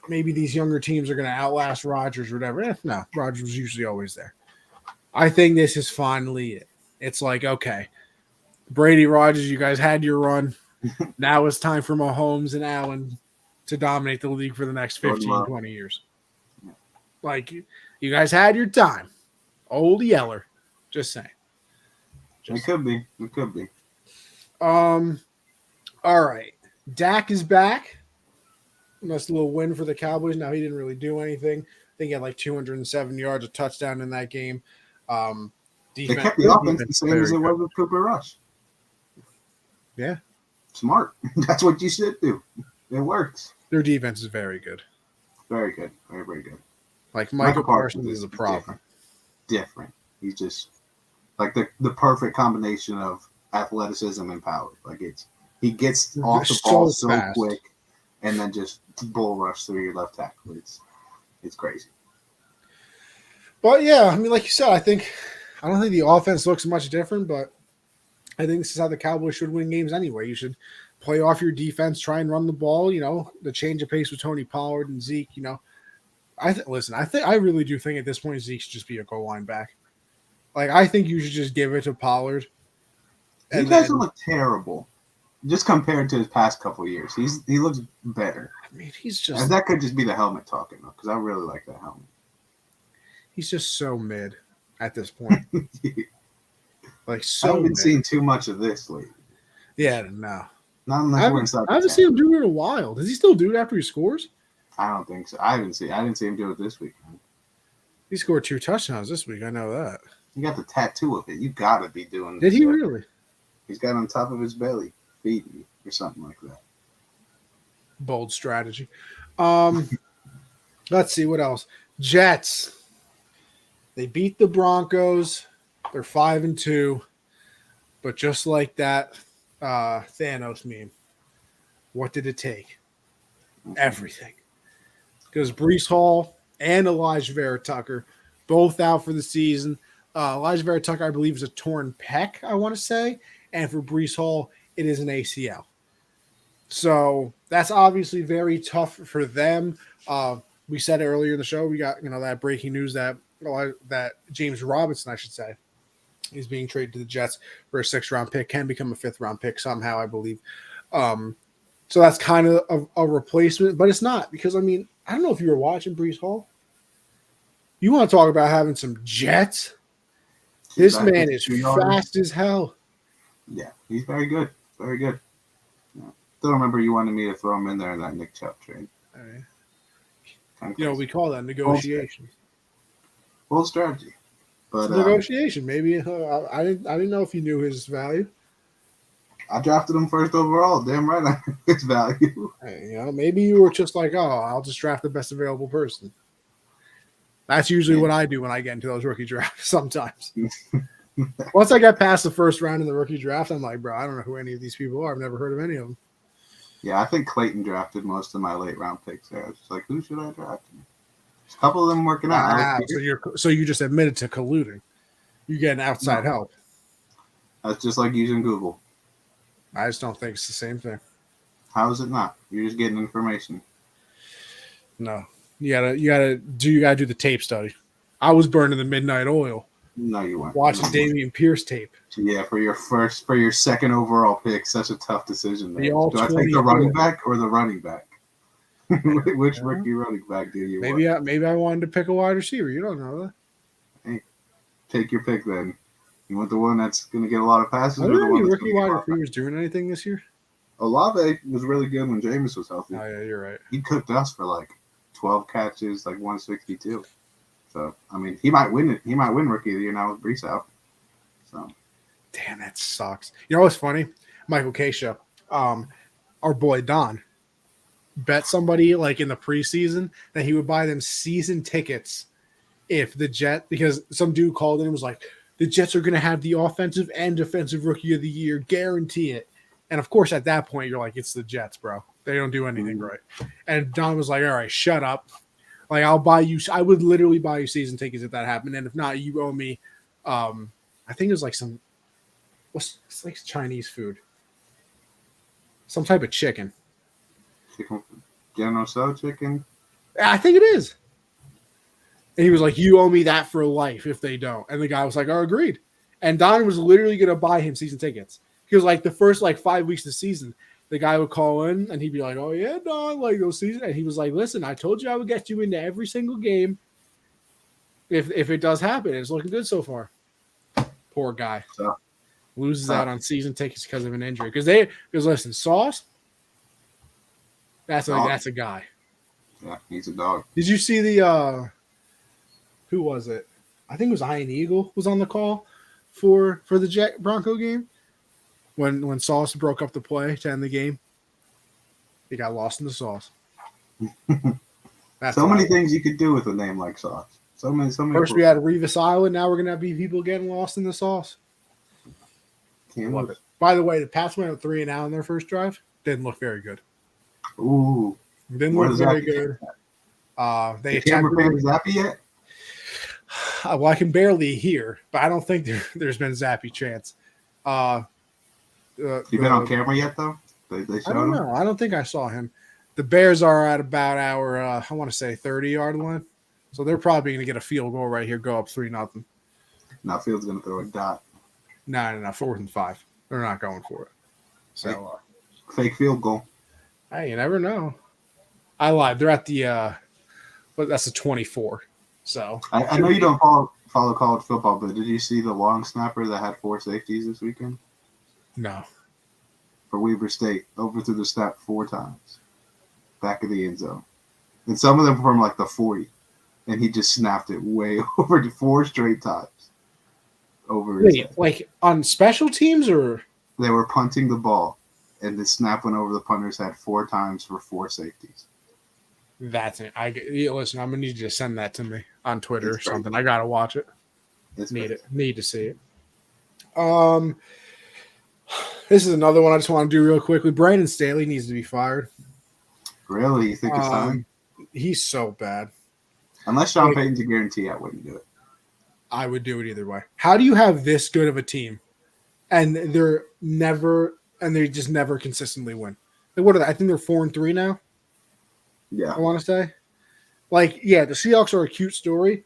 Maybe these younger teams are going to outlast Rodgers or whatever. No, Rodgers was usually always there. I think this is finally it. It's like, okay, Brady, Rodgers, you guys had your run. Now it's time for Mahomes and Allen to dominate the league for the next 15, 20 years. Like, you guys had your time. Old Yeller. Just saying. It could be. All right. Dak is back. That's a little win for the Cowboys. Now, he didn't really do anything. I think he had like 207 yards, a touchdown in that game. They kept the offense the same as it was with Cooper Rush. Yeah. Smart. That's what you should do. It works. Their defense is very good. Very good. Very, very good. Like Michael Parsons is a problem. Different. He's just like the perfect combination of athleticism and power. Like he gets off the ball so quick and then just bull rush through your left tackle. It's crazy. But yeah, I mean, like you said, I don't think the offense looks much different, but I think this is how the Cowboys should win games anyway. You should play off your defense, try and run the ball, the change of pace with Tony Pollard and Zeke, I really do think at this point Zeke should just be a goal line back. Like, I think you should just give it to Pollard. He doesn't look terrible. Just compared to his past couple of years. He looks better. I mean, he's just... And that could just be the helmet talking, though, because I really like that helmet. He's just so mid at this point. Like, so I haven't seen too much of this lately. Yeah, no. Not unless we're inside. I haven't seen him do it in a while. Does he still do it after he scores? I don't think so. I didn't see him do it this week. He scored 2 touchdowns this week. I know that. You got the tattoo of it. You got to be doing this. Did he really? He's got on top of his belly, feeding you or something like that. Bold strategy. Let's see what else. Jets. They beat the Broncos. They're 5-2. But just like that Thanos meme, what did it take? Everything. Because Brees Hall and Elijah Vera Tucker both out for the season. Elijah Vera Tucker, I believe, is a torn pec, I want to say. And for Brees Hall, it is an ACL. So that's obviously very tough for them. We said earlier in the show, we got that breaking news that James Robinson, I should say, is being traded to the Jets for a 6th-round pick, can become a 5th-round pick somehow, I believe. So that's kind of a replacement, but it's not because, I don't know if you were watching Brees Hall. You want to talk about having some jets? This man is fast as hell. Yeah, he's very good. Very good. Yeah. Still remember you wanted me to throw him in there in that Nick Chubb trade. All right. We call that negotiation. Full strategy. But negotiation. Maybe I didn't know if you knew his value. I drafted him 1st overall. Damn right I knew his value. Maybe you were just like, I'll just draft the best available person. That's usually what I do when I get into those rookie drafts sometimes. Once I get past the 1st round in the rookie draft, I'm like, bro, I don't know who any of these people are. I've never heard of any of them. Yeah, I think Clayton drafted most of my late round picks there. I was just like, who should I draft? A couple of them working out. So you just admitted to colluding. You get outside help. That's just like using Google. I just don't think it's the same thing. How is it not? You're just getting information. No. You gotta do the tape study. I was burning the midnight oil. No, you weren't. Watching Dameon Pierce tape. Yeah, for your 2nd overall pick, such a tough decision. Do I take the running back or the running back? Which rookie running back do you want? Maybe I wanted to pick a wide receiver. You don't know that. Hey, take your pick then. You want the one that's going to get a lot of passes? Are there any rookie wide receivers doing anything this year? Olave was really good when Jameis was healthy. Oh, yeah, you're right. He cooked us for like 12 catches, like 162. So, he might win it. He might win rookie of the year now with Brees out. So, damn, that sucks. You know what's funny? Michael Keisha, our boy Don, bet somebody like in the preseason that he would buy them season tickets if the Jets, because some dude called in and was like, the Jets are going to have the offensive and defensive rookie of the year, guarantee it. And of course, at that point, you're like, it's the Jets, bro. They don't do anything right. And Don was like, all right, shut up. Like, I would literally buy you season tickets if that happened. And if not, you owe me, I think it was like it's like Chinese food. Some type of chicken. General Tso chicken? I think it is. And he was like, you owe me that for life if they don't. And the guy was like, oh, agreed. And Don was literally going to buy him season tickets. Because like the first 5 weeks of the season, the guy would call in and he'd be like, oh, yeah, Don, like those seasons. And he was like, listen, I told you I would get you into every single game if it does happen. It's looking good so far. Poor guy. Loses out on season tickets because of an injury. Because listen, Sauce, that's a guy. Yeah, he's a dog. Did you see the who was it? I think it was Ian Eagle was on the call for the Jet Bronco game when Sauce broke up the play to end the game. He got lost in the sauce. So many things you could do with a name like Sauce. So many. First we had Revis Island. Now we're gonna have people getting lost in the sauce. Can't love it. By the way, the Pats went up 3-0 in their first drive. Didn't look very good. Ooh, didn't look very good. They attacked. Zappy yet? Well, I can barely hear, but I don't think there's been Zappy chance. You been on camera yet, though? They I don't know. I don't think I saw him. The Bears are at about our, I want to say, 30-yard line. So they're probably going to get a field goal right here, go up 3-0. Now Fields going to throw a dot. No, 4th and 5. They're not going for it. So fake field goal. Hey, you never know. I lied. They're at the, but that's a 24. So I know you don't follow college football, but did you see the long snapper that had 4 safeties this weekend? No. For Weber State, overthrew the snap 4 times, back of the end zone, and some of them from like the 40, and he just snapped it way over to 4 straight times. Like on special teams, or they were punting the ball, and the snap went over the punter's head 4 times for 4 safeties. That's it. Listen. I'm gonna need you to send that to me on Twitter It's or something. crazy. I gotta watch it. It's Need crazy. it. Need to see it. This is another one I just want to do real quickly. Brandon Staley needs to be fired. Really? You think it's time? He's so bad. Unless Sean Payton's a guarantee, I wouldn't do it. I would do it either way. How do you have this good of a team and they just never consistently win? Like, what are they? I think they're 4-3 now. Yeah. I want to say. Like, yeah, the Seahawks are a cute story.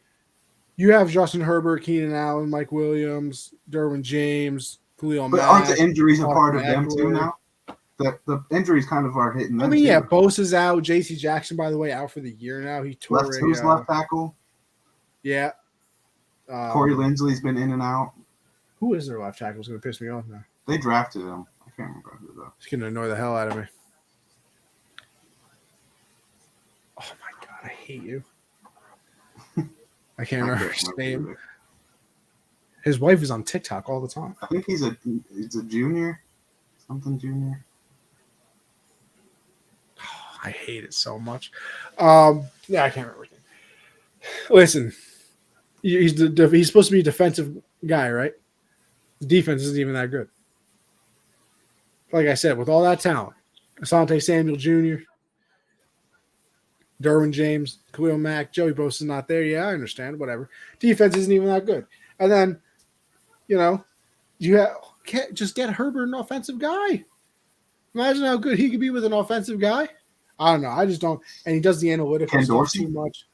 You have Justin Herbert, Keenan Allen, Mike Williams, Derwin James, Khalil But Mack. aren't the injuries a part of Eckler. them too now? The injuries kind of are hitting them. I mean, too. yeah, Bosa's out. J.C. Jackson, by the way, out for the year now. He tore Who's left tackle? Yeah. Corey Linsley's been in and out. Who is their left tackle? It's going to piss me off now. They drafted him. I can't remember who though. It's going to annoy the hell out of me. Oh my god, I hate you. I can't remember his name. His wife is on TikTok all the time. I think he's a junior, something junior. Oh, I hate it so much. Yeah, I can't remember his name. Listen, he's supposed to be a defensive guy, right? The defense isn't even that good. Like I said, with all that talent, Asante Samuel Jr., Derwin James, Khalil Mack, Joey Bosa's not there. Yeah, I understand. Whatever. Defense isn't even that good. And then, can't just get Herbert an offensive guy. Imagine how good he could be with an offensive guy. I don't know. I just don't. And he does the analytical stuff too much.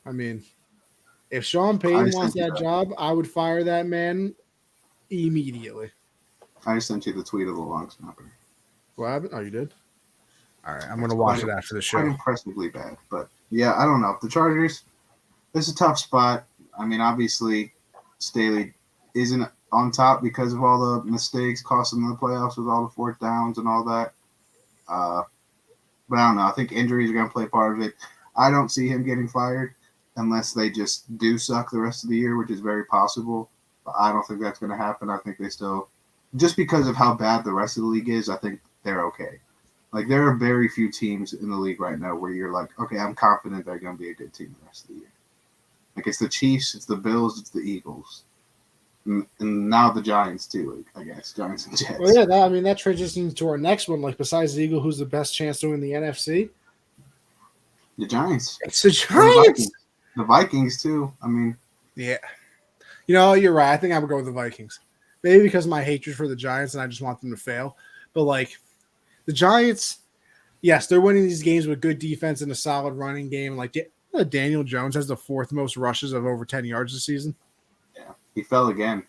I mean, if Sean Payton wants that job, I would fire that man immediately. I just sent you the tweet of the long snapper. What happened? Oh, you did? All right. I'm going to watch it after the show. Quite impressively bad. But, yeah, I don't know. The Chargers, it's a tough spot. I mean, obviously, Staley isn't on top because of all the mistakes costing them the playoffs with all the fourth downs and all that. But I don't know. I think injuries are going to play part of it. I don't see him getting fired unless they just do suck the rest of the year, which is very possible. But I don't think that's going to happen. I think they still – just because of how bad the rest of the league is, I think they're okay. Like, there are very few teams in the league right now where you're like, okay, I'm confident they're going to be a good team the rest of the year. Like, it's the Chiefs, it's the Bills, it's the Eagles. And now the Giants, too, I guess. Giants and Jets. Well, yeah, that transitions to our next one. Like, besides the Eagle, who's the best chance to win the NFC? The Giants. It's the Giants. The Vikings, too. I mean. Yeah. You're right. I think I would go with the Vikings. Maybe because of my hatred for the Giants and I just want them to fail. But, like, the Giants, yes, they're winning these games with good defense and a solid running game. Like, Daniel Jones has the fourth most rushes of over 10 yards this season. Yeah, he fell again.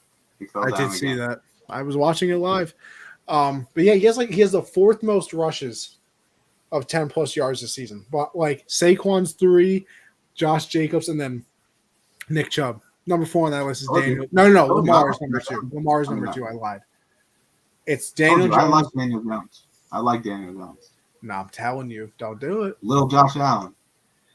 I did see that. I was watching it live. But, yeah, he has the fourth most rushes of 10-plus yards this season. But, like, Saquon's 3, Josh Jacobs, and then Nick Chubb. Number 4 on that list is Daniel. No. Lamar is number 2. Lamar is number 2. I lied. It's Daniel Jones. I like Daniel Jones. I like Daniel Jones. No, I'm telling you, don't do it. Little Josh Allen.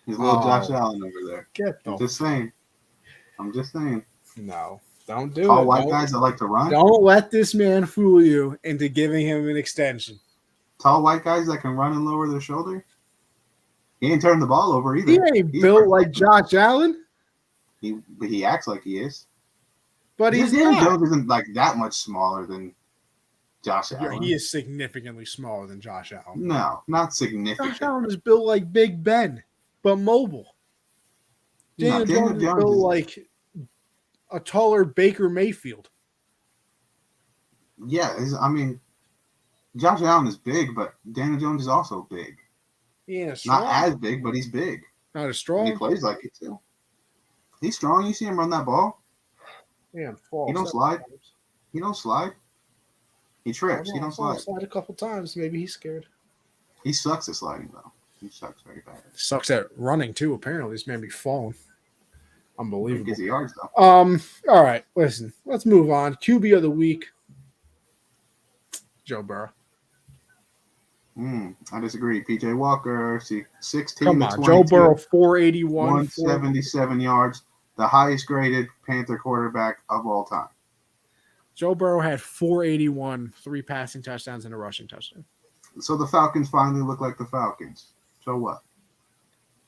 He's little Josh Allen over there. I'm just saying. No, don't do it. All white guys that like to run. Don't let this man fool you into giving him an extension. Tall white guys that can run and lower their shoulder. He ain't turning the ball over either. He ain't built like Josh Allen. But he acts like he is. But he's Daniel not. Jones isn't like that much smaller than Josh Allen. He is significantly smaller than Josh Allen. No, not significant. Josh Allen is built like Big Ben, but mobile. Daniel Jones is built like a taller Baker Mayfield. Yeah, Josh Allen is big, but Daniel Jones is also big. Yeah, not as big, but he's big. Not as strong. And he plays like it too. He's strong. You see him run that ball. Yeah, he don't slide. He don't slide. He trips. He don't slide. Slide a couple times. Maybe he's scared. He sucks at sliding though. He sucks very bad. Sucks at running too. Apparently, this man be falling. Unbelievable. He gets the yards though. All right. Listen. Let's move on. QB of the week. Joe Burrow. I disagree. PJ Walker, 16 Come on, Joe Burrow, 481, 177 yards, the highest graded Panther quarterback of all time. Joe Burrow had 481, 3 passing touchdowns and a rushing touchdown. So the Falcons finally look like the Falcons. So what?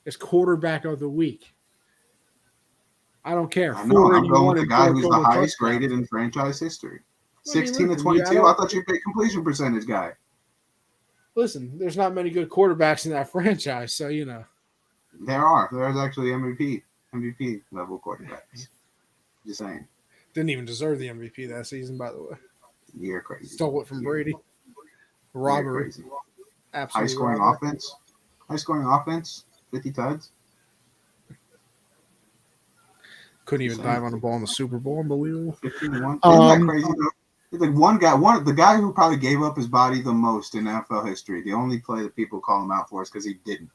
It's quarterback of the week. I don't care. I know. I'm going 481 with the and guy 4 who's the total highest touchdowns. graded in franchise history. I mean, 16 to listen, 22. I thought you'd pick completion percentage guy. Listen, there's not many good quarterbacks in that franchise, so you know. There's actually MVP level quarterbacks. Just saying. Didn't even deserve the MVP that season, by the way. You're crazy. Stole it from Brady. Robbery. Crazy. Absolute High scoring robbery. offense. High scoring offense. 50 tuds. Couldn't even dive on the ball in the Super Bowl. Unbelievable. 15-1. Isn't that crazy though? It's like the guy who probably gave up his body the most in NFL history. The only play that people call him out for is because he didn't.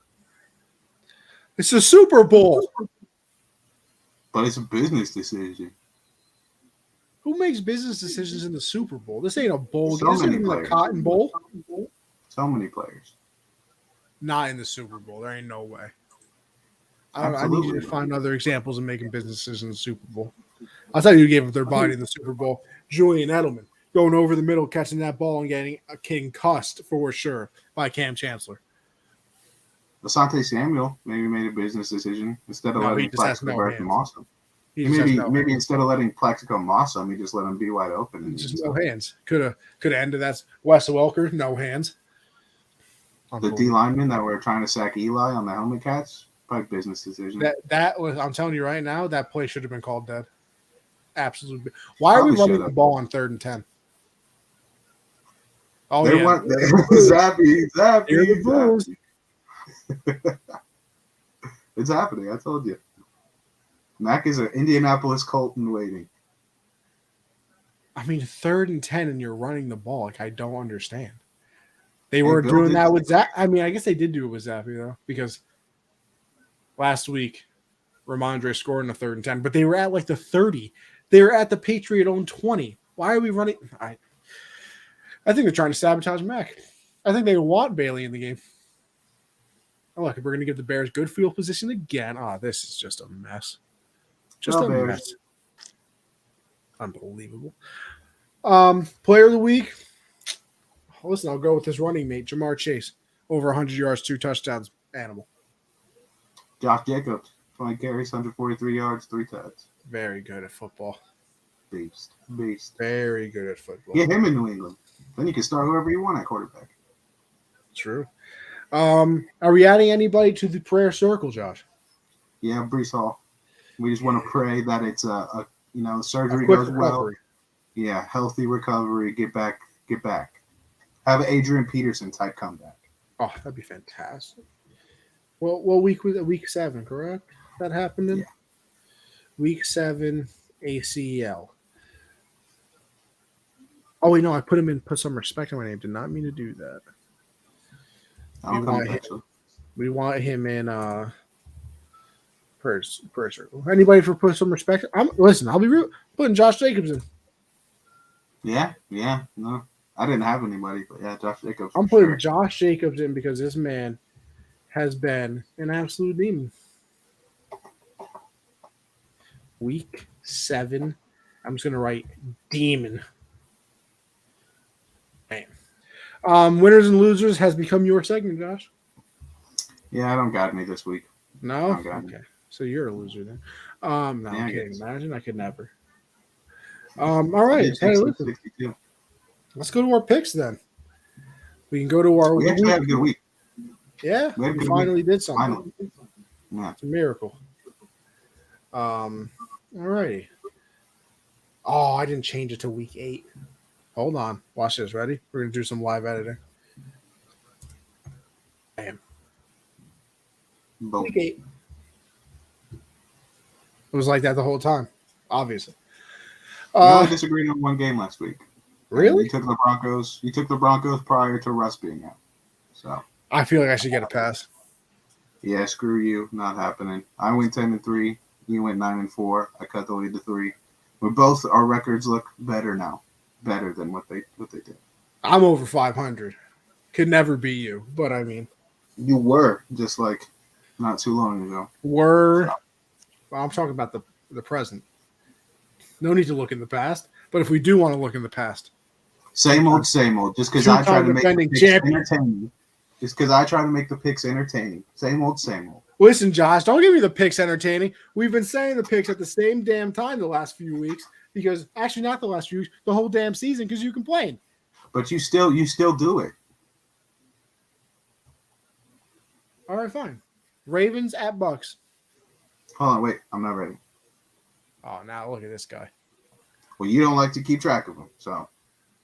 It's a Super Bowl. But it's a business decision. Who makes business decisions in the Super Bowl? This ain't a bowl So game. This many isn't a players. Cotton Bowl. So many players. Not in the Super Bowl. There ain't no way. I need Absolutely. you to find other examples of making businesses in the Super Bowl. I'll tell you who gave up their body in the Super Bowl. Julian Edelman going over the middle, catching that ball and getting a concussed for sure by Cam Chancellor. Asante Samuel maybe made a business decision instead of letting Plaxico Burton moss him. Maybe instead of letting Plaxico moss him, he just let him be wide open. Just no hands. Could have ended that. Wes Welker, no hands. The D linemen that were trying to sack Eli on the helmet catch, probably business decision. That was. I'm telling you right now, that play should have been called dead. Absolutely. Why are we running the ball on 3rd and 10? Oh they yeah, want Zappy. It's happening. I told you. Mac is an Indianapolis Colt in waiting. I mean, 3rd and 10, and you're running the ball. Like, I don't understand. They were doing that with Zappy. I mean, I guess they did do it with Zappy, though, because last week, Ramondre scored in the 3rd and 10, but they were at like the 30. They were at the Patriot-owned 20. Why are we running? I think they're trying to sabotage Mac. I think they want Bailey in the game. Oh, look, we're going to give the Bears good field position again. Oh, this is just a mess. Mess. Unbelievable. Player of the week. Listen, I'll go with his running mate, Jamar Chase. Over 100 yards, 2 touchdowns, animal. Josh Jacobs, 20 carries, 143 yards, 3 touchdowns. Very good at football. Beast. Very good at football. Get him in New England. Then you can start whoever you want at quarterback. True. Are we adding anybody to the prayer circle, Josh? Yeah, Brees Hall. We just want to pray that it's surgery goes well. Yeah, healthy recovery. Get back. Have an Adrian Peterson type comeback. Oh, that'd be fantastic. Well, week was it? Week 7, correct? That happened in week 7 ACL. Oh wait, no, I put some respect on my name. Did not mean to do that. We want him in prayer circle. Anybody for put some respect? I'll be real. Putting Josh Jacobs in. Yeah. No, I didn't have anybody, but yeah, Josh Jacobs. I'm putting Josh Jacobs in because this man has been an absolute demon. Week 7. I'm just gonna write demon. Man. Winners and losers has become your segment, Josh. Yeah, I don't got any this week. No? Okay. So you're a loser then. No, I'm kidding. Imagine I could never. All right. Hey, listen. Let's go to our picks then. We can go to our We actually had a good week. Yeah, we finally did something. Finally. Yeah. It's a miracle. All righty. Oh, I didn't change it to week 8. Hold on. Watch this. Ready? We're going to do some live editing. Bam. Boom. Week 8. It was like that the whole time, obviously. We only disagreed on one game last week. Really? You took the Broncos. You took the Broncos prior to Russ being out. So I feel like I should get a pass. Yeah, screw you. Not happening. I went 10-3. You went 9-4. I cut the lead to 3. Our records look better now. Better than what they did. I'm over 500. Could never be you, but I mean. You were just like not too long ago. Well, I'm talking about the present. No need to look in the past, but if we do want to look in the past. Same old. Just because I try to make the picks champion. entertaining. Just because I try to make the picks entertaining. Same old. Listen, Josh, don't give me the picks entertaining. We've been saying the picks at the same damn time the last few weeks because actually not the last few weeks, the whole damn season because you complain. But you still do it. All right, fine. Ravens at Bucks. Hold on, wait. I'm not ready. Oh, now look at this guy. Well, you don't like to keep track of them. So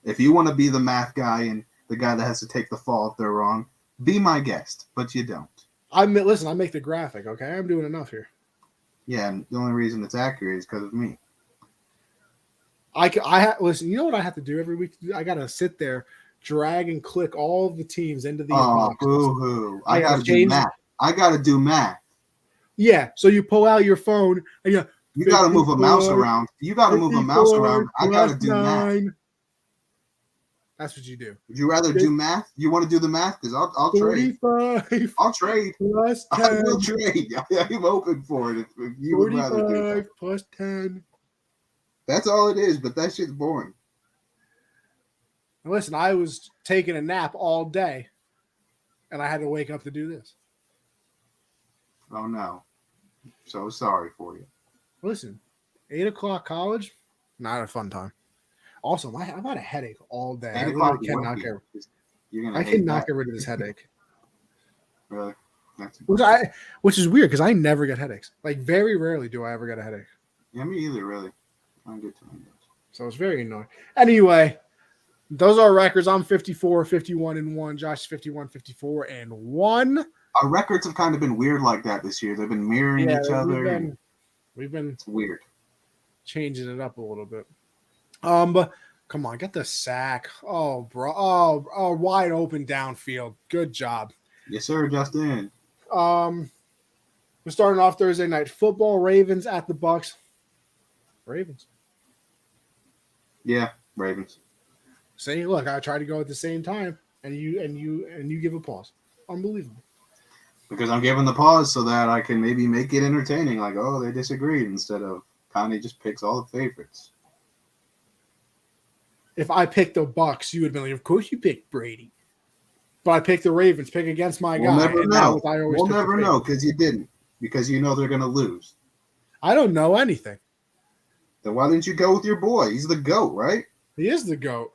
if you want to be the math guy and the guy that has to take the fall if they're wrong, be my guest, but you don't. I make the graphic, okay? I'm doing enough here. Yeah, and the only reason it's accurate is because of me. Listen, you know what I have to do every week? I got to sit there, drag and click all of the teams into these boxes. Boo-hoo. I got to do math. I got to do math. Yeah, so you pull out your phone and you got to move a mouse around. I got to do math. That's what you do. Would you rather do math? You want to do the math? Because I'll trade. 45 I'll trade. plus 10. I will trade. I'm open for it if you would rather do that. 45 plus 10. That's all it is, but that shit's boring. Listen, I was taking a nap all day, and I had to wake up to do this. Oh, no. So sorry for you. Listen, 8 o'clock college, not a fun time. Also, I've had a headache all day. I cannot get rid of this headache. Really? Which is weird because I never get headaches. Like, very rarely do I ever get a headache. Yeah, me either, really. I don't get too many. So it's very annoying. Anyway, those are our records. I'm 54, 51-1. Josh is 51, 54-1. Our records have kind of been weird like that this year. They've been mirroring each other. We've been it's weird. Changing it up a little bit. But come on, get the sack. Oh, bro. Oh, wide open downfield. Good job. Yes, sir, Justin. We're starting off Thursday night football. Ravens at the Bucks. Ravens. Yeah, Ravens. See, look, I tried to go at the same time, and you give a pause. Unbelievable. Because I'm giving the pause so that I can maybe make it entertaining. Like, oh, they disagreed instead of Connie just picks all the favorites. If I picked the Bucks, you would be like, of course you picked Brady. But I picked the Ravens, pick against my guy. We'll never know because you didn't. Because you know they're going to lose. I don't know anything. Then why didn't you go with your boy? He's the GOAT, right? He is the GOAT.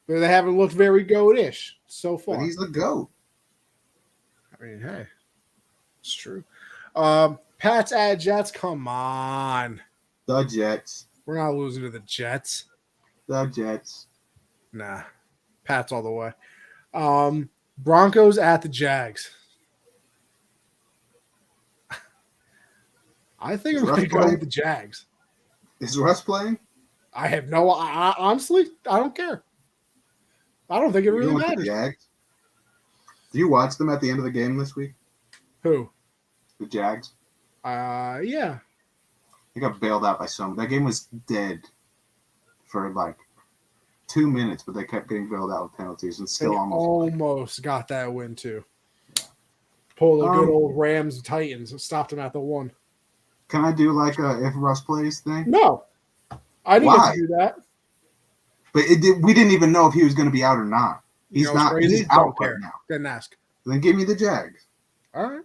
But they haven't looked very GOAT-ish so far. But he's the GOAT. I mean, hey, it's true. Pats at Jets, come on. The Jets. We're not losing to the Jets. The Jets. Nah. Pats all the way. Broncos at the Jags. I think I'm going to go with the Jags. Is Russ playing? I have no. Honestly, I don't care. I don't think it really matters. The Jags? Do you watch them at the end of the game this week? Who? The Jags. Yeah. They got bailed out by some. That game was dead for like 2 minutes, but they kept getting bailed out with penalties and still almost got that win too. Pulled a good old Rams Titans and stopped them at the 1. Can I do like a if Russ plays thing? No, I didn't get to do that. But we didn't even know if he was going to be out or not. He's not. He's out right now. Didn't ask. Then give me the Jags. All right.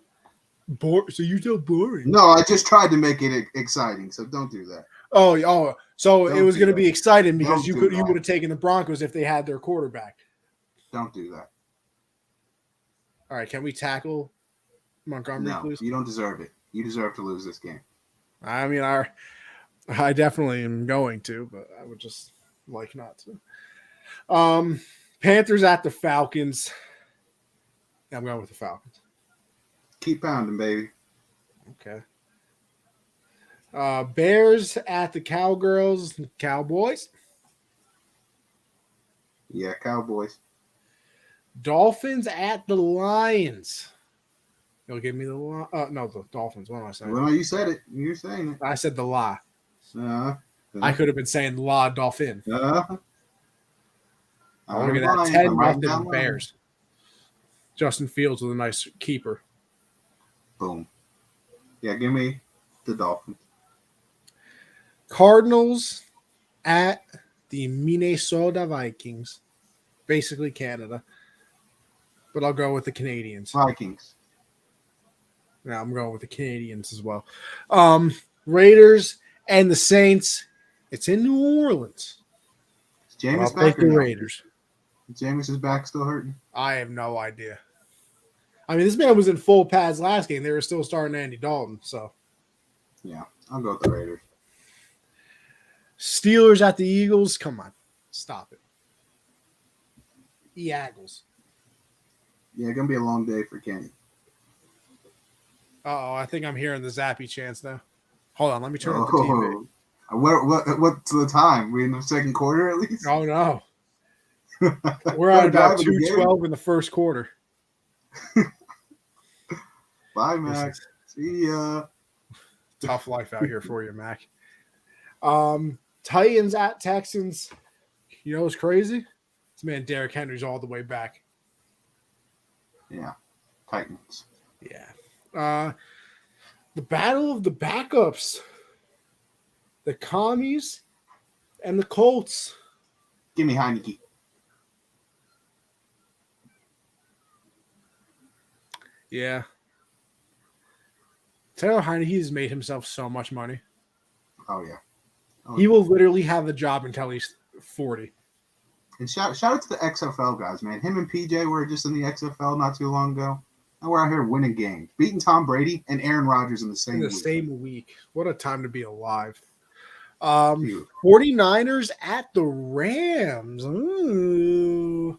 So you're still boring. No, I just tried to make it exciting, so don't do that. Oh, so it was going to be exciting because you would have taken the Broncos if they had their quarterback. Don't do that. All right, can we tackle Montgomery, please? You don't deserve it. You deserve to lose this game. I mean, I definitely am going to, but I would just like not to. Panthers at the Falcons. Yeah, I'm going with the Falcons. Keep pounding, baby. Okay. Bears at the Cowboys. Yeah, Cowboys. Dolphins at the Lions. You'll give me the the Dolphins. What am I saying? Well, you said it. You're saying it. I said the La. I could have been saying La Dolphin. I'm looking at 10-0 Bears. Justin Fields with a nice keeper. Boom. Yeah, give me the Dolphins. Cardinals at the Minnesota Vikings. basically Canada. But I'll go with the Canadians. Vikings. Yeah, I'm going with the Canadians as well. Raiders and the Saints. It's in New Orleans. Is But I'll Jameis take back or the no? Raiders. Jameis is back still hurting? I have no idea. I mean, this man was in full pads last game. They were still starting Andy Dalton. So, yeah, I'll go with the Raiders. Steelers at the Eagles. Come on. Stop it. Eagles. Yeah, gonna be a long day for Kenny. Uh-oh, I think I'm hearing the Zappy chants now. Hold on, let me turn up the TV. What's the time? We in the second quarter at least? Oh, no. We're at about 2:12 in the first quarter. Bye, Max. See ya. Tough life out here for you, Mac. Titans at Texans. You know what's crazy? This man Derrick Henry's all the way back. Yeah. Titans. Yeah. The battle of the backups. The Commies and the Colts. Give me Heineke. Yeah. Taylor Heineke has made himself so much money. Oh, yeah. He will literally have a job until he's 40. And shout out to the XFL guys, man. Him and PJ were just in the XFL not too long ago. And we're out here winning games. Beating Tom Brady and Aaron Rodgers in the same week. What a time to be alive. Beautiful. 49ers at the Rams. Ooh.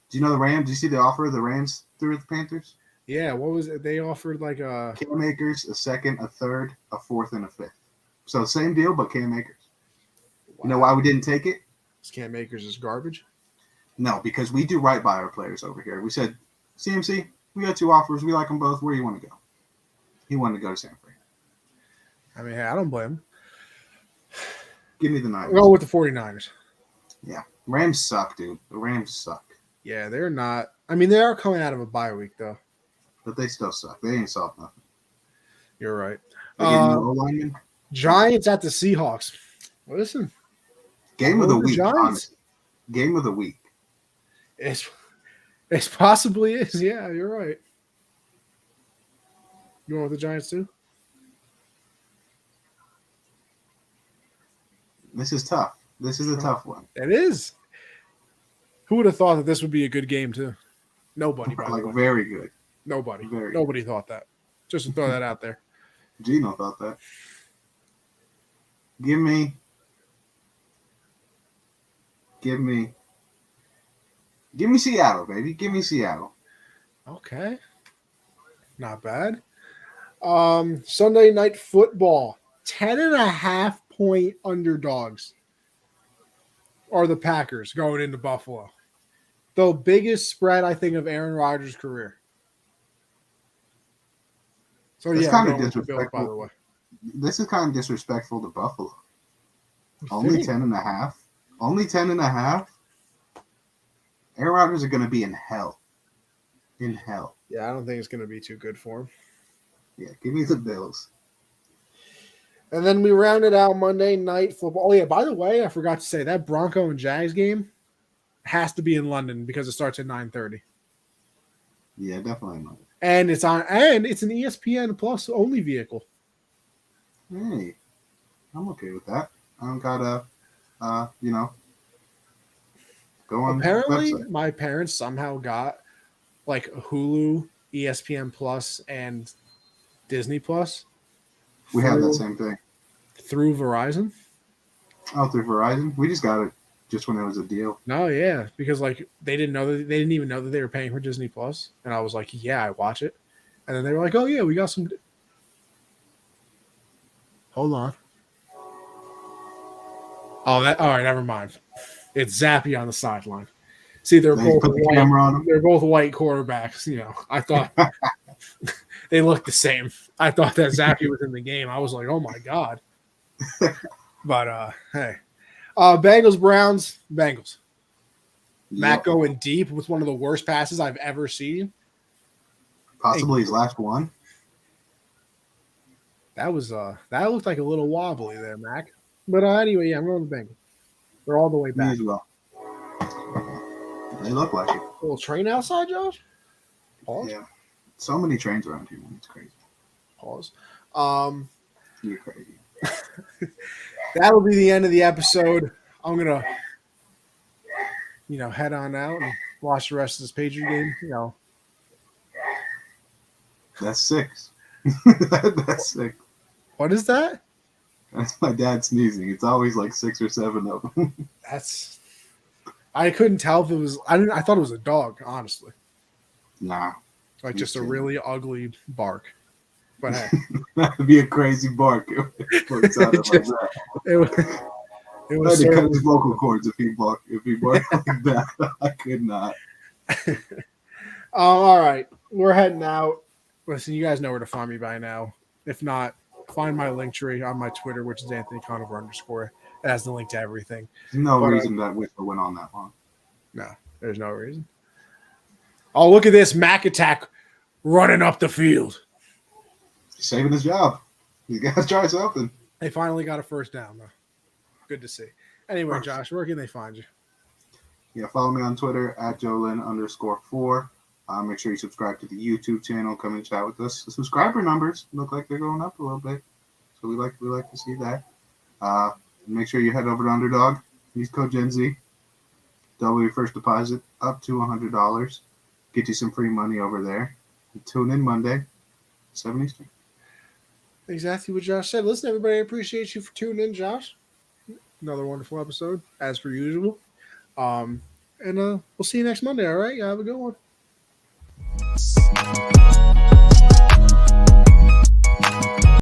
Do you know the Rams? Do you see the offer the Rams threw at the Panthers? Yeah, what was it? They offered like a Cam Akers, a second, a third, a fourth, and a fifth. So same deal, but Cam Akers. Wow. You know why we didn't take it? Cam Akers is garbage? No, because we do right by our players over here. We said, CMC, we got 2 offers. We like them both. Where do you want to go? He wanted to go to San Fran. I mean, I don't blame him. Give me the Niners. Go with the 49ers. Yeah. Rams suck, dude. The Rams suck. Yeah, they're not. I mean, they are coming out of a bye week, though. But they still suck. They ain't solved nothing. You're right. Giants at the Seahawks. Listen. Game of the week, honestly. Game of the week. It possibly is. Yeah, you're right. You want with the Giants too? This is tough. This is a tough one. It is. Who would have thought that this would be a good game too? Nobody. By the way. Very good. Nobody. Nobody thought that. Just to throw that out there. Gino thought that. Give me Seattle, baby. Give me Seattle. Okay. Not bad. Sunday night football. 10.5-point underdogs are the Packers going into Buffalo. The biggest spread, I think, of Aaron Rodgers' career. So, that's kind of disrespectful. Bills, by the way. This is kind of disrespectful to Buffalo. Only 10.5. Only 10.5. Aaron Rodgers are going to be in hell. In hell. Yeah, I don't think it's going to be too good for him. Yeah, give me the Bills. And then we rounded out Monday night football. Oh, yeah, by the way, I forgot to say that Bronco and Jags game has to be in London because it starts at 9:30. Yeah, definitely. And it's an ESPN Plus only vehicle. Hey, I'm okay with that. I don't gotta, go on. Apparently, my parents somehow got like Hulu, ESPN Plus, and Disney Plus. We have that same thing through Verizon. Oh, through Verizon, we just got it just when it was a deal. No, yeah, because like they didn't even know that they were paying for Disney Plus, and I was like, yeah, I watch it, and then they were like, oh yeah, we got some. Hold on. Oh, all right, never mind. It's Zappy on the sideline. See, they're both white. They're both white quarterbacks. You know, I thought they looked the same. I thought that Zappy was in the game. I was like, oh my god. But hey, Bengals Browns Bengals. Matt going deep with one of the worst passes I've ever seen. Possibly his last one. That was that looked like a little wobbly there, Mac. But anyway, yeah, I'm going to the Bengals. They're all the way back. Me as well. They look like it. A little train outside, Josh? Pause. Yeah. So many trains around here, man. It's crazy. Pause. You're crazy. That'll be the end of the episode. I'm gonna, head on out and watch the rest of this Patriot game. That's 6. That's 6. What is that? That's my dad sneezing. It's always like 6 or 7 of them. I couldn't tell if it was. I thought it was a dog, honestly. Nah. Like just a really ugly bark. But hey, that'd be a crazy bark. It was. I had to cut his vocal cords if he barked like that. I could not. All right, we're heading out. Listen, you guys know where to find me by now. If not, find my link tree on my Twitter, which is Anthony Conover _. It has the link to everything. There's no reason that whistle went on that long. No, there's no reason. Oh, look at this Mac attack running up the field. He's saving his job. He's got to try something. They finally got a first down, though. Good to see. Anyway, Josh, where can they find you? Yeah, follow me on Twitter at Jolin _4. Make sure you subscribe to the YouTube channel. Come and chat with us. The subscriber numbers look like they're going up a little bit, so we like to see that. Make sure you head over to Underdog. Use code Gen Z. Double your first deposit up to $100. Get you some free money over there. And tune in Monday, 7 Eastern. Exactly what Josh said. Listen, everybody, I appreciate you for tuning in, Josh. Another wonderful episode, as per usual. And we'll see you next Monday, all right? You have a good one.